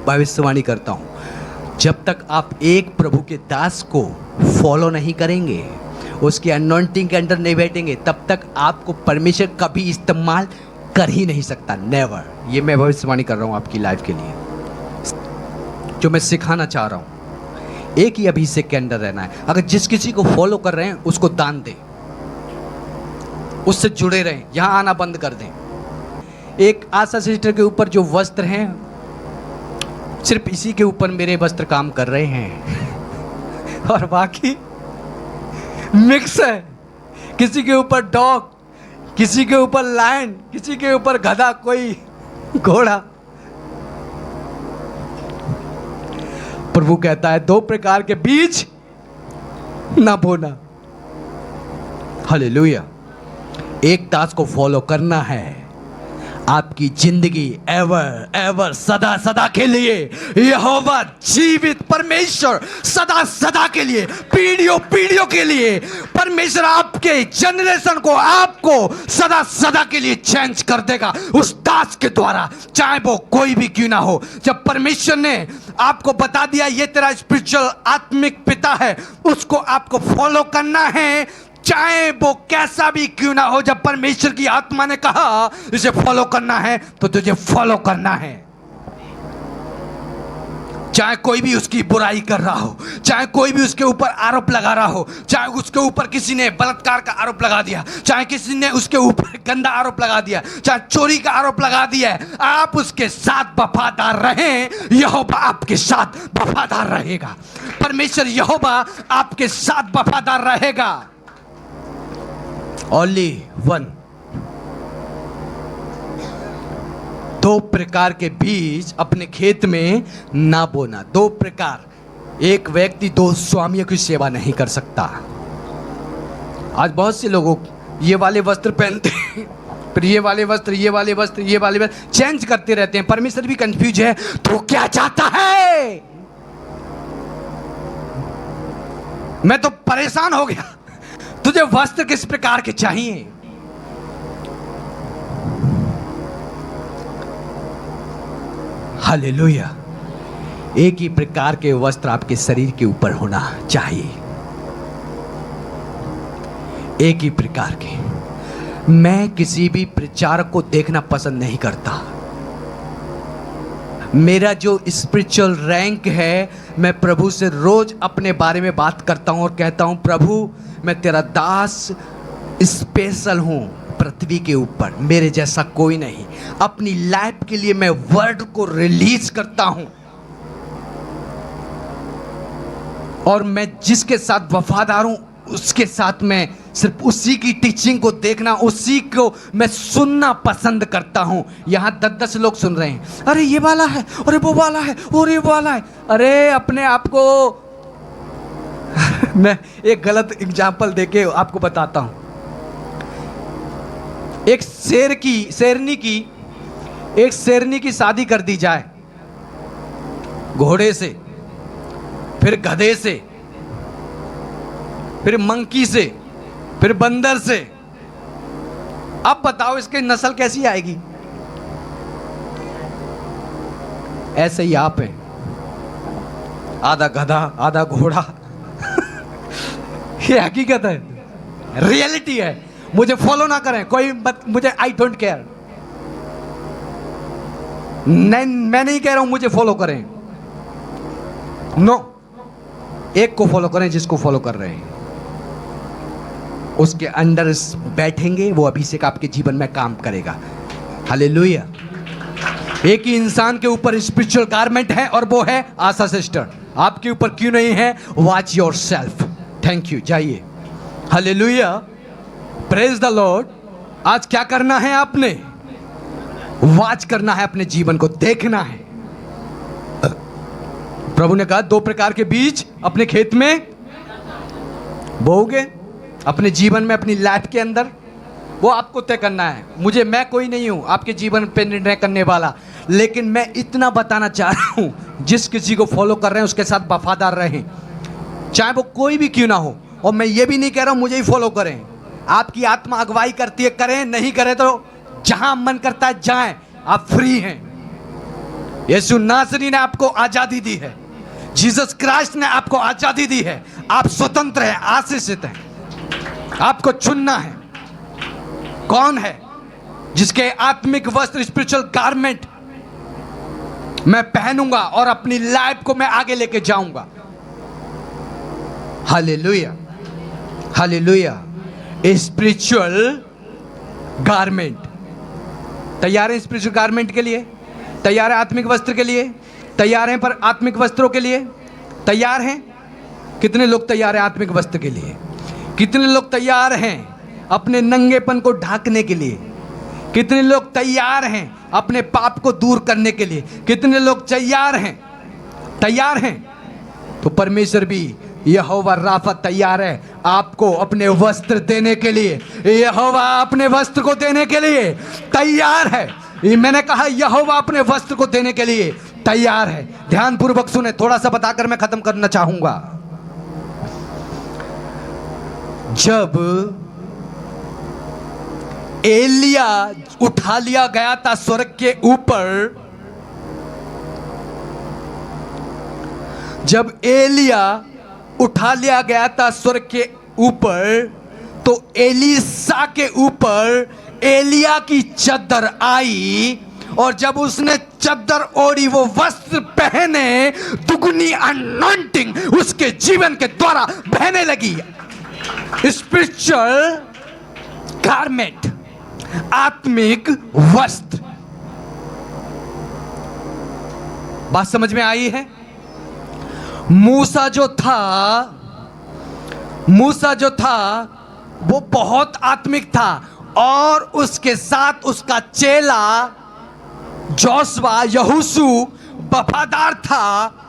भविष्यवाणी करता हूं, जब तक आप एक प्रभु के दास को फॉलो नहीं करेंगे, उसकी अनॉइंटिंग के अंदर नहीं बैठेंगे, तब तक आपको परमेश्वर कभी इस्तेमाल कर ही नहीं सकता। नेवर। ये मैं भविष्यवाणी कर रहा हूं आपकी लाइफ के लिए, जो मैं सिखाना चाह रहा हूं। एक ही अभिषेक के अंदर रहना है। अगर जिस किसी को फॉलो कर रहे हैं उसको दान दें, उससे जुड़े रहें, यहां आना बंद कर दें। एक आशा सिस्टर के ऊपर जो वस्त्र हैं, सिर्फ इसी के ऊपर मेरे वस्त्र काम कर रहे हैं और बाकी मिक्स है। किसी के ऊपर डॉग, किसी के ऊपर लायन, किसी के ऊपर गधा, कोई घोड़ा। प्रभु कहता है 2 प्रकार के बीज ना बोना। हालेलुया। एक दास को फॉलो करना है, आपकी जिंदगी एवर एवर सदा सदा के लिए, यहोवा जीवित परमेश्वर सदा सदा के लिए, पीढ़ियों पीढ़ियों के लिए परमेश्वर आपके जनरेशन को, आपको सदा सदा के लिए चेंज कर देगा उस दास के द्वारा, चाहे वो कोई भी क्यों ना हो। जब परमेश्वर ने आपको बता दिया ये तेरा स्पिरिचुअल आत्मिक पिता है, उसको आपको फॉलो करना है, चाहे वो कैसा भी क्यों ना हो। जब परमेश्वर की आत्मा ने कहा इसे फॉलो करना है, तो तुझे फॉलो करना है। चाहे कोई भी उसकी बुराई कर रहा हो, चाहे कोई भी उसके ऊपर आरोप लगा रहा हो, चाहे उसके ऊपर किसी ने बलात्कार का आरोप लगा दिया, चाहे किसी ने उसके ऊपर गंदा आरोप लगा दिया, चाहे चोरी का आरोप लगा दिया है, आप उसके साथ वफादार रहें, यहोवा आपके साथ वफादार रहेगा। परमेश्वर यहोवा आपके साथ वफादार रहेगा। Only one. दो प्रकार के बीज अपने खेत में ना बोना। दो प्रकार। एक व्यक्ति दो स्वामियों की सेवा नहीं कर सकता। आज बहुत से लोगों ये वाले वस्त्र पहनते हैं, फिर ये वाले वस्त्र, ये वाले वस्त्र, ये वाले वस्त्र चेंज करते रहते हैं। परमेश्वर भी कंफ्यूज है, तो क्या चाहता है? मैं तो परेशान हो गया, तुझे वस्त्र किस प्रकार के चाहिए? हालेलुया। एक ही प्रकार के वस्त्र आपके शरीर के ऊपर होना चाहिए, एक ही प्रकार के। मैं किसी भी प्रचारक को देखना पसंद नहीं करता। मेरा जो स्पिरिचुअल रैंक है, मैं प्रभु से रोज अपने बारे में बात करता हूं और कहता हूं, प्रभु मैं तेरा दास स्पेशल हूं पृथ्वी के ऊपर, मेरे जैसा कोई नहीं। अपनी लाइफ के लिए मैं वर्ड को रिलीज करता हूं और मैं जिसके साथ वफादार हूं उसके साथ मैं सिर्फ उसी की टीचिंग को देखना, उसी को मैं सुनना पसंद करता हूं। यहां 10-10 लोग सुन रहे हैं, अरे ये वाला है, अरे वो वाला है, और ये वाला है। अरे अपने आप को मैं एक गलत एग्जाम्पल देके आपको बताता हूं। एक शेरनी की शादी कर दी जाए घोड़े से, फिर गधे से, फिर मंकी से, फिर बंदर से। अब बताओ इसकी नस्ल कैसी आएगी? ऐसे ही आप हैं, आधा गधा आधा घोड़ा। ये हकीकत है, रियलिटी है। मुझे फॉलो ना करें कोई, मुझे आई डोंट केयर। मैं नहीं कह रहा हूं मुझे फॉलो करें, नो। एक को फॉलो करें जिसको फॉलो कर रहे हैं, उसके अंडर बैठेंगे, वो अभिषेक आपके जीवन में काम करेगा। हालेलुया। एक ही इंसान के ऊपर स्पिरिचुअल गारमेंट है और वो है आशा सिस्टर। आपके ऊपर क्यों नहीं है? Watch your self. Thank you. जाइए। हालेलुया। Praise the Lord. आज क्या करना है आपने? वॉच करना है, अपने जीवन को देखना है। प्रभु ने कहा दो प्रकार के बीज अपने खेत में बोओगे, अपने जीवन में, अपनी लाइफ के अंदर। वो आपको तय करना है। मैं कोई नहीं हूं आपके जीवन पे निर्णय करने वाला, लेकिन मैं इतना बताना चाह रहा हूं, जिस किसी को फॉलो कर रहे हैं उसके साथ वफादार रहें, चाहे वो कोई भी क्यों ना हो। और मैं ये भी नहीं कह रहा हूं मुझे ही फॉलो करें। आपकी आत्मा अगुवाई करती है, करें, नहीं करें तो जहां मन करता है जाएं, आप फ्री हैं। यीशु नासरी ने आपको आजादी दी है, जीसस क्राइस्ट ने आपको आजादी दी है। आप स्वतंत्र हैं, आशीषित हैं। आपको चुनना है कौन है जिसके आत्मिक वस्त्र, स्पिरिचुअल गारमेंट मैं पहनूंगा और अपनी लाइफ को मैं आगे लेके जाऊंगा। Hallelujah, hallelujah. Spiritual garment. तैयार हैं स्पिरिचुअल गारमेंट के लिए? तैयार है आत्मिक वस्त्र के लिए? तैयार हैं पर आत्मिक वस्त्रों के लिए? तैयार हैं? कितने लोग तैयार हैं आत्मिक वस्त्र के लिए? कितने लोग तैयार हैं अपने नंगेपन को ढांकने के लिए? कितने लोग तैयार हैं अपने पाप को दूर करने के लिए? कितने लोग तैयार हैं? तैयार हैं तो परमेश्वर भी यहोवा राफा तैयार है आपको अपने वस्त्र देने के लिए। यहोवा अपने वस्त्र को देने के लिए तैयार है। मैंने कहा यहोवा अपने वस्त्र को देने के लिए तैयार है। ध्यान पूर्वक सुने, थोड़ा सा बताकर मैं खत्म करना चाहूंगा। जब एलिया उठा लिया गया था स्वर्ग के ऊपर, जब एलिया उठा लिया गया था स्वर्ग के ऊपर, तो एलीशा के ऊपर एलिया की चद्दर आई, और जब उसने चद्दर ओढ़ी, वो वस्त्र पहने, दुगनी अनॉइंटिंग उसके जीवन के द्वारा बहने लगी। स्पिरिचुअल गारमेंट, आत्मिक वस्त्र। बात समझ में आई है? मूसा जो था वो बहुत आत्मिक था, और उसके साथ उसका चेला जोशुआ, यहोशू वफादार था।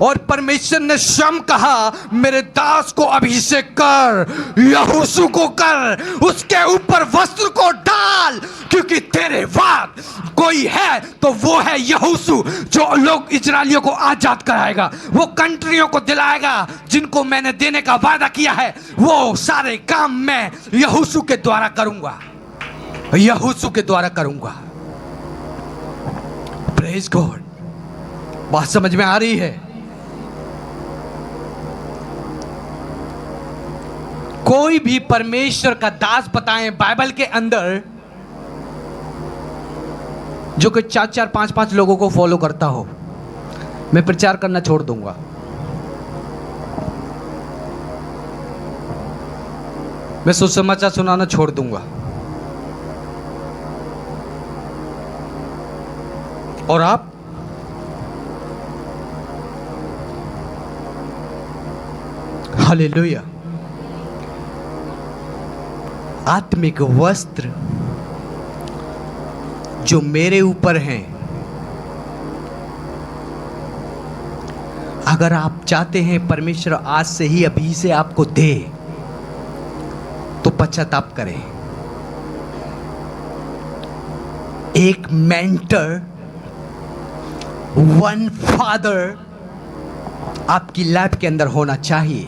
और परमेश्वर ने स्वयं कहा, मेरे दास को अभिषेक कर, यहोशू को कर, उसके ऊपर वस्त्र को डाल, क्योंकि तेरे बाद कोई है तो वो है यहोशू, जो लोग इजरायलियों को आजाद कराएगा, वो कंट्रियों को दिलाएगा जिनको मैंने देने का वादा किया है। वो सारे काम मैं यहोशू के द्वारा करूंगा, यहोशू के द्वारा करूंगा। Praise God. बात समझ में आ रही है? कोई भी परमेश्वर का दास बताएं बाइबल के अंदर जो कि 4-4, 5-5 लोगों को फॉलो करता हो, मैं प्रचार करना छोड़ दूंगा। मैं सुसमाचार सुनाना छोड़ दूंगा। और आप हालेलुया। आत्मिक वस्त्र जो मेरे ऊपर हैं, अगर आप चाहते हैं परमेश्वर आज से ही, अभी से आपको दे, तो पश्चाताप करें। एक मेंटर, वन फादर आपकी लाइफ के अंदर होना चाहिए।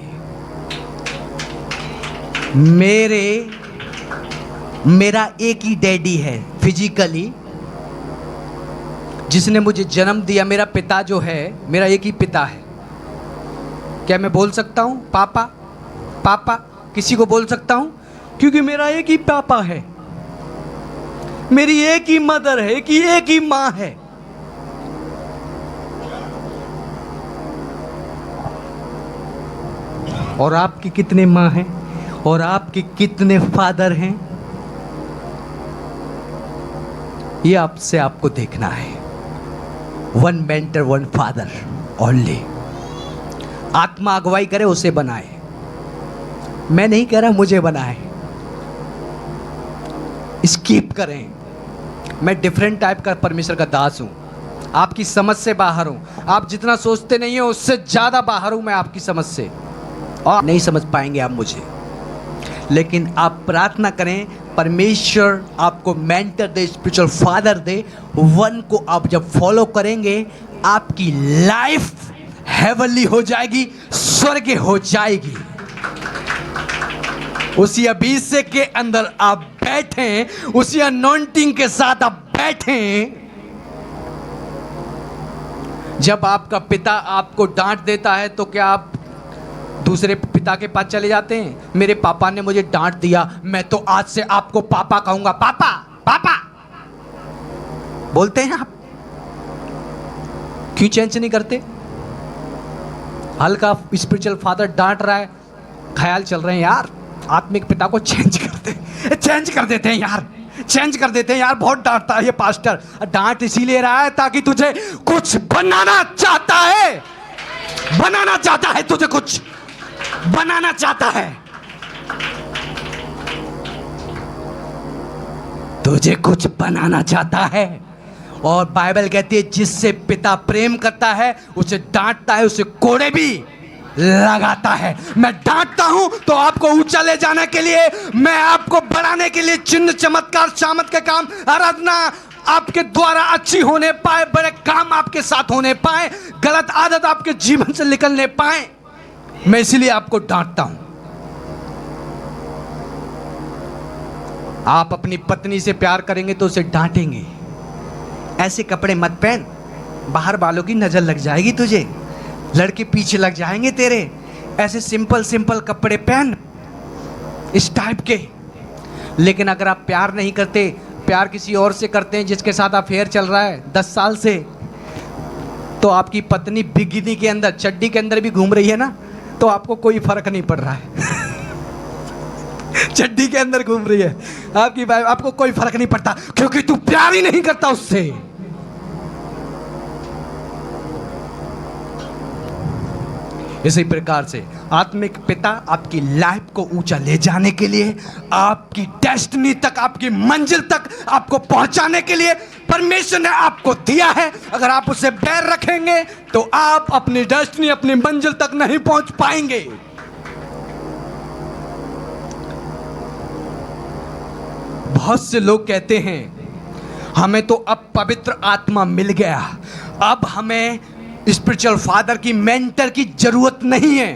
मेरा एक ही डैडी है फिजिकली, जिसने मुझे जन्म दिया। मेरा पिता जो है, मेरा एक ही पिता है। क्या मैं बोल सकता हूं पापा पापा? किसी को बोल सकता हूं? क्योंकि मेरा एक ही पापा है, मेरी एक ही मदर है, कि एक ही मां है। और आपकी कितने मां हैं और आपके कितने फादर हैं, ये आपसे आपको देखना है। One mentor, one father only. आत्मा अगुवाई करे, उसे बनाए। मैं नहीं कह रहा मुझे बनाए, स्किप करें। मैं डिफरेंट टाइप का परमेश्वर का दास हूं, आपकी समझ से बाहर हूं। आप जितना सोचते नहीं हो उससे ज्यादा बाहर हूं मैं आपकी समझ से, और नहीं समझ पाएंगे आप मुझे। लेकिन आप प्रार्थना करें, परमेश्वर आपको mentor they, spiritual father they. One को आप जब फॉलो करेंगे, आपकी लाइफ हेवनली हो जाएगी, स्वर्ग हो जाएगी। उसी अभिषेक के अंदर आप बैठें, उसी अनॉइंटिंग के साथ आप बैठें। जब आपका पिता आपको डांट देता है तो क्या आप दूसरे पिता के पास चले जाते हैं? मेरे पापा ने मुझे डांट दिया, मैं तो आज से आपको पापा कहूंगा, पापा पापा बोलते हैं आप? क्यों चेंज नहीं करते? हल्का स्पिरिचुअल फादर डांट रहा है, ख्याल चल रहे हैं यार आत्मिक पिता को चेंज कर देते हैं यार, चेंज कर देते हैं यार, बहुत डांटता है ये पास्टर। डांट इसीलिए रहा है ताकि तुझे कुछ बनाना चाहता है, बनाना चाहता है, तुझे कुछ बनाना चाहता है, तुझे कुछ बनाना चाहता है। और बाइबल कहती है जिससे पिता प्रेम करता है उसे डांटता है, उसे कोड़े भी लगाता है। मैं डांटता हूं तो आपको ऊंचा ले जाने के लिए, मैं आपको बढ़ाने के लिए, चिन्ह चमत्कार सामर्थ के काम, आराधना आपके द्वारा अच्छी होने पाए, बड़े काम आपके साथ होने पाए, गलत आदत आपके जीवन से निकलने पाए, मैं इसलिए आपको डांटता हूं। आप अपनी पत्नी से प्यार करेंगे तो उसे डांटेंगे, ऐसे कपड़े मत पहन, बाहर वालों की नजर लग जाएगी तुझे, लड़के पीछे लग जाएंगे तेरे, ऐसे सिंपल सिंपल कपड़े पहन, इस टाइप के। लेकिन अगर आप प्यार नहीं करते, प्यार किसी और से करते हैं जिसके साथ अफेयर चल रहा है 10 साल से, तो आपकी पत्नी बिकिनी के अंदर, चड्डी के अंदर भी घूम रही है ना, तो आपको कोई फर्क नहीं पड़ रहा है। चड्डी के अंदर घूम रही है आपकी वाइफ, आपको कोई फर्क नहीं पड़ता, क्योंकि तू प्यार ही नहीं करता उससे। इसी प्रकार से आत्मिक पिता आपकी लाइफ को ऊंचा ले जाने के लिए, आपकी डेस्टिनी तक, आपकी मंजिल तक आपको पहुंचाने के लिए परमेश्वर ने आपको दिया है। अगर आप उसे बैर रखेंगे तो आप अपनी डेस्टिनी, अपनी मंजिल तक नहीं पहुंच पाएंगे। बहुत से लोग कहते हैं हमें तो अब पवित्र आत्मा मिल गया, अब हमें स्पिरिचुअल फादर की, मेंटर की जरूरत नहीं है।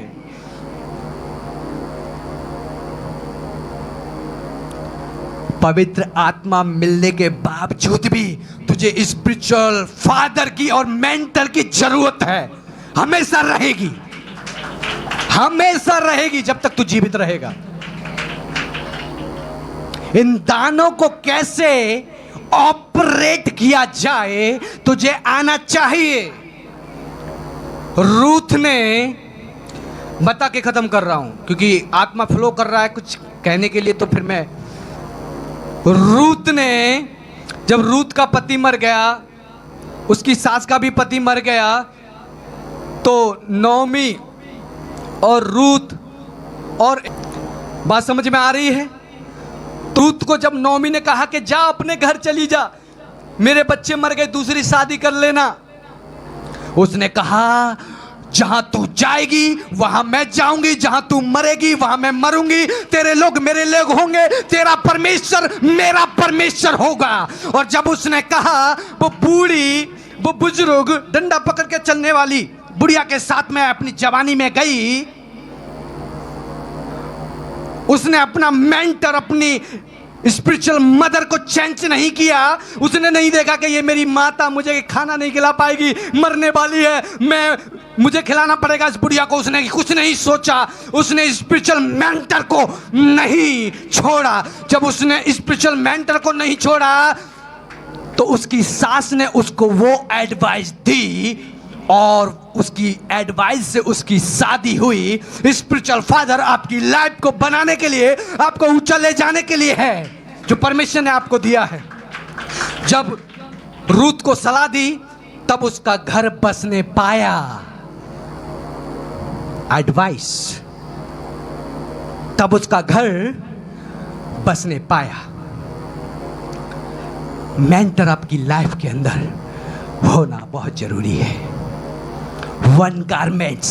पवित्र आत्मा मिलने के बावजूद भी तुझे स्पिरिचुअल फादर की और मेंटर की जरूरत है, हमेशा रहेगी, हमेशा रहेगी जब तक तू जीवित रहेगा। इन दानों को कैसे ऑपरेट किया जाए तुझे आना चाहिए। रूथ ने, बता के खत्म कर रहा हूं क्योंकि आत्मा फ्लो कर रहा है कुछ कहने के लिए, तो फिर मैं, रूथ ने, जब रूथ का पति मर गया, उसकी सास का भी पति मर गया, तो नोमी और रूथ, और बात समझ में आ रही है। रूथ को जब नोमी ने कहा कि जा अपने घर चली जा, मेरे बच्चे मर गए, दूसरी शादी कर लेना, उसने कहा जहां तू जाएगी वहां मैं जाऊंगी, जहां तू मरेगी वहां मैं मरूंगी, तेरे लोग मेरे लोग होंगे, तेरा परमेश्वर मेरा परमेश्वर होगा। और जब उसने कहा, वो बूढ़ी, वो बुजुर्ग, डंडा पकड़ के चलने वाली बुढ़िया के साथ में अपनी जवानी में गई, उसने अपना मेंटर, अपनी स्पिरिचुअल मदर को चेंज नहीं किया। उसने नहीं देखा कि ये मेरी माता मुझे खाना नहीं खिला पाएगी, मरने वाली है, मुझे खिलाना पड़ेगा इस बुढ़िया को। उसने कुछ नहीं सोचा, उसने स्पिरिचुअल मेंटर को नहीं छोड़ा। जब उसने स्पिरिचुअल मेंटर को नहीं छोड़ा तो उसकी सास ने उसको वो एडवाइस दी और उसकी एडवाइस से उसकी शादी हुई। स्पिरिचुअल फादर आपकी लाइफ को बनाने के लिए, आपको ऊंचा ले जाने के लिए है, जो परमेश्वर ने आपको दिया है। जब रूथ को सलाह दी तब उसका घर बसने पाया। एडवाइस, तब उसका घर बसने पाया। मेंटर आपकी लाइफ के अंदर होना बहुत जरूरी है। One garments,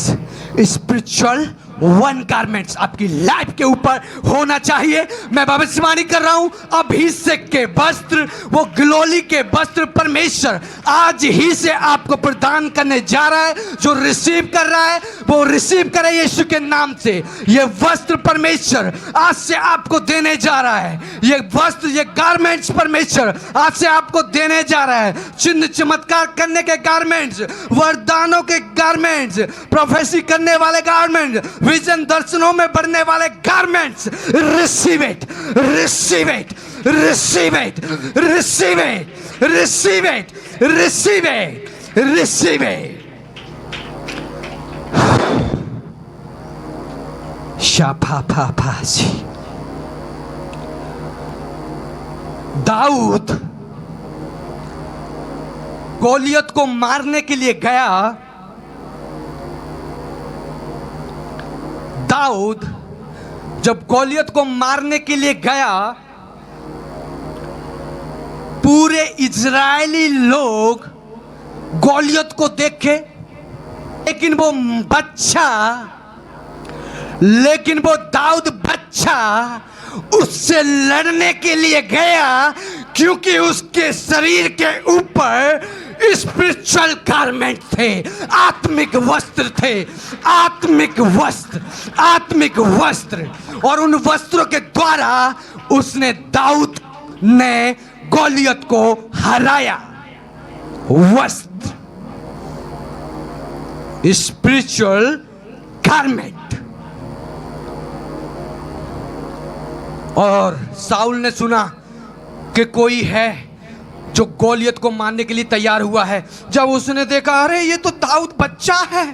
spiritual one garments आपकी लाइफ के ऊपर होना चाहिए। मैं भविष्यवाणी कर रहा हूं, अभिषेक के वस्त्र, वो ग्लोरी के वस्त्र परमेश्वर आज ही से आपको प्रदान करने जा रहा है। जो रिसीव कर रहा है वो रिसीव करे यीशु के नाम से। ये वस्त्र परमेश्वर आज से आपको देने जा रहा है। ये वस्त्र, ये गारमेंट्स परमेश्वर आज से आपको देने जा रहा है। चिन्ह चमत्कार करने के गारमेंट्स, वरदानों के गारमेंट्स, प्रोफेसी करने वाले गारमेंट्स, विजन दर्शनों में बढ़ने वाले garments. Receive it, receive it, receive it, receive it, receive it, receive it, receive it. शापापापासी। दाऊद गोलियत को मारने के लिए गया। दाऊद जब गोलियत को मारने के लिए गया, पूरे इजरायली लोग गोलियत को देखे, लेकिन वो दाऊद बच्चा उससे लड़ने के लिए गया, क्योंकि उसके शरीर के ऊपर स्पिरिचुअल गारमेंट थे, आत्मिक वस्त्र थे, आत्मिक वस्त्र, आत्मिक वस्त्र। और उन वस्त्रों के द्वारा उसने, दाऊद ने गोलियत को हराया। वस्त्र, स्पिरिचुअल गारमेंट। और साउल ने सुना कि कोई है जो गोलियत को मारने के लिए तैयार हुआ है। जब उसने देखा अरे ये तो दाऊद बच्चा है,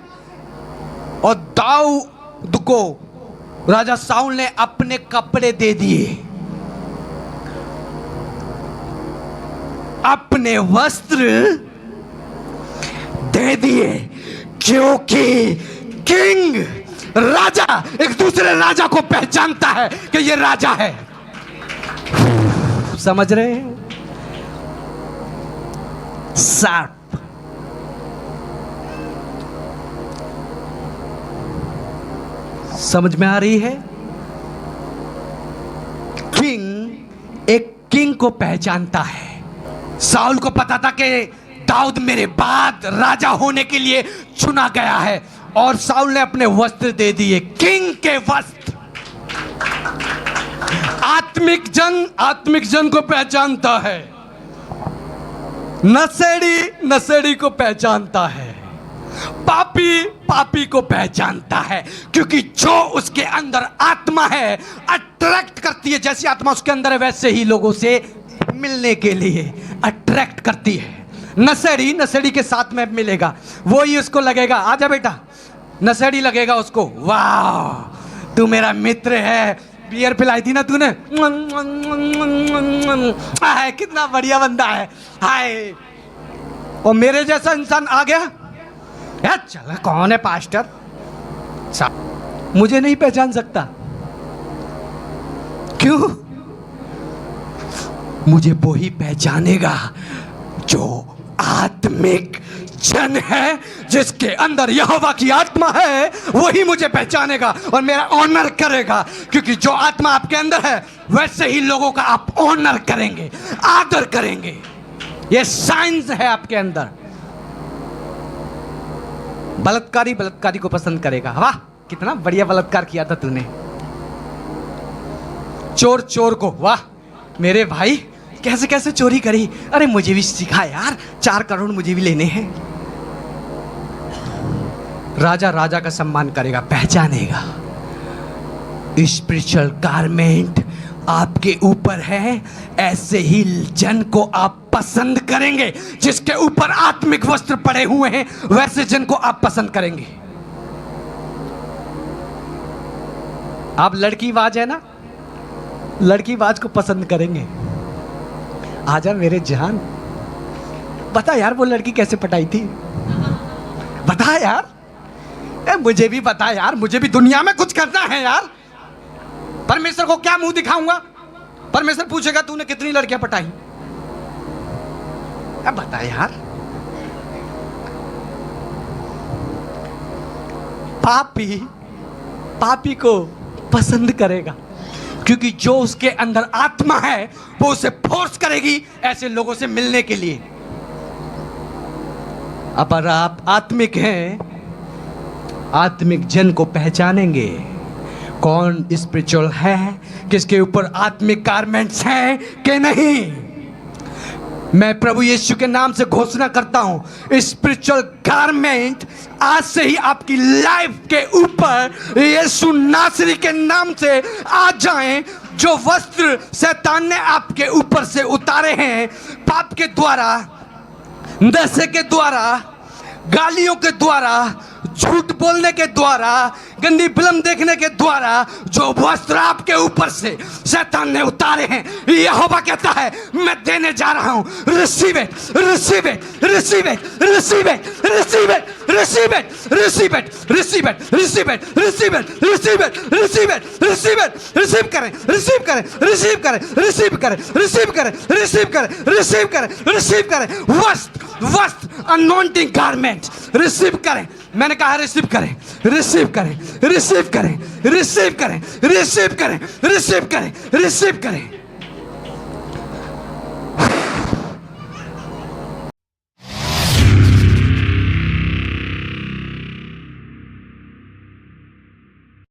और दाऊद को राजा साउल ने अपने कपड़े दे दिए, अपने वस्त्र दे दिए, क्योंकि किंग राजा एक दूसरे राजा को पहचानता है कि ये राजा है। समझ रहे हैं? शार्प। समझ में आ रही है? किंग एक किंग को पहचानता है। साउल को पता था कि दाऊद मेरे बाद राजा होने के लिए चुना गया है, और साउल ने अपने वस्त्र दे दिए, किंग के वस्त्र। आत्मिक जन को पहचानता है, नशेड़ी को पहचानता है, पापी को पहचानता है, क्योंकि जो उसके अंदर आत्मा है अट्रैक्ट करती है। जैसी आत्मा उसके अंदर है वैसे ही लोगों से मिलने के लिए अट्रैक्ट करती है। नशेड़ी के साथ में मिलेगा, वो ही उसको लगेगा, आजा बेटा, नशेड़ी लगेगा उसको, वाह तू मेरा मित्र है, बियर पिलाई थी ना तूने, हाय कितना बढ़िया बंदा है, हाय। और मेरे जैसा इंसान आ गया, यार चल कौन है पास्टर, मुझे नहीं पहचान सकता, क्यों? मुझे वो ही पहचानेगा जो आत्मिक जन है, जिसके अंदर यहोवा की आत्मा है, वही मुझे पहचानेगा और मेरा ऑनर करेगा। क्योंकि जो आत्मा आपके अंदर है वैसे ही लोगों का आप ऑनर करेंगे, आदर करेंगे। ये साइंस है आपके अंदर। बलात्कारी को पसंद करेगा, वाह कितना बढ़िया बलात्कार किया था तूने। चोर को, वाह मेरे भाई कैसे कैसे चोरी करी, अरे मुझे भी सिखा यार, 4 करोड़ मुझे भी लेने हैं। राजा का सम्मान करेगा, पहचानेगा। स्पिरिचुअल गारमेंट आपके ऊपर है, ऐसे ही जन को आप पसंद करेंगे। जिसके ऊपर आत्मिक वस्त्र पड़े हुए हैं वैसे जन को आप पसंद करेंगे। आप लड़कीबाज है ना, लड़कीबाज को पसंद करेंगे। आजा मेरे जान, बता यार वो लड़की कैसे पटाई थी, बता यार, मुझे भी बता यार, मुझे भी दुनिया में कुछ करना है यार। परमेश्वर को क्या मुंह दिखाऊंगा? परमेश्वर पूछेगा तूने कितनी लड़कियां पटाई, अब बता यार। पापी को पसंद करेगा, क्योंकि जो उसके अंदर आत्मा है वो उसे फोर्स करेगी ऐसे लोगों से मिलने के लिए। अगर आप आत्मिक हैं, आत्मिक जन को पहचानेंगे कौन स्पिरिचुअल है, किसके ऊपर आत्मिक गारमेंट्स हैं कि नहीं। मैं प्रभु यीशु के नाम से घोषणा करता हूं, स्पिरिचुअल गारमेंट आज से ही आपकी लाइफ के ऊपर यीशु नासरी के नाम से आ जाएं। जो वस्त्र शैतान ने आपके ऊपर से उतारे हैं, पाप के द्वारा, नशे के द्वारा, गालियों के द्वारा, झूठ बोलने के द्वारा, गंदी फिल्म देखने के द्वारा, जो वस्त्र आपके ऊपर से शैतान ने उतारे हैं, यहोवा कहता है मैं देने जा रहा हूं। Receive it, receive it, receive it, receive it, receive it, receive it, receive it, receive it, receive it, receive it, receive it, receive it, receive it, receive करें, रिसीव करें, रिसीव करें, रिसीव करें, रिसीव करें, receive करें, receive करें, receive करें। वस्त्र anointing garment receive करें। मैंने कहा रिसीव करें, रिसीव करें, रिसीव करें, रिसीव करें, रिसीव करें, रिसीव करें, रिसीव करें।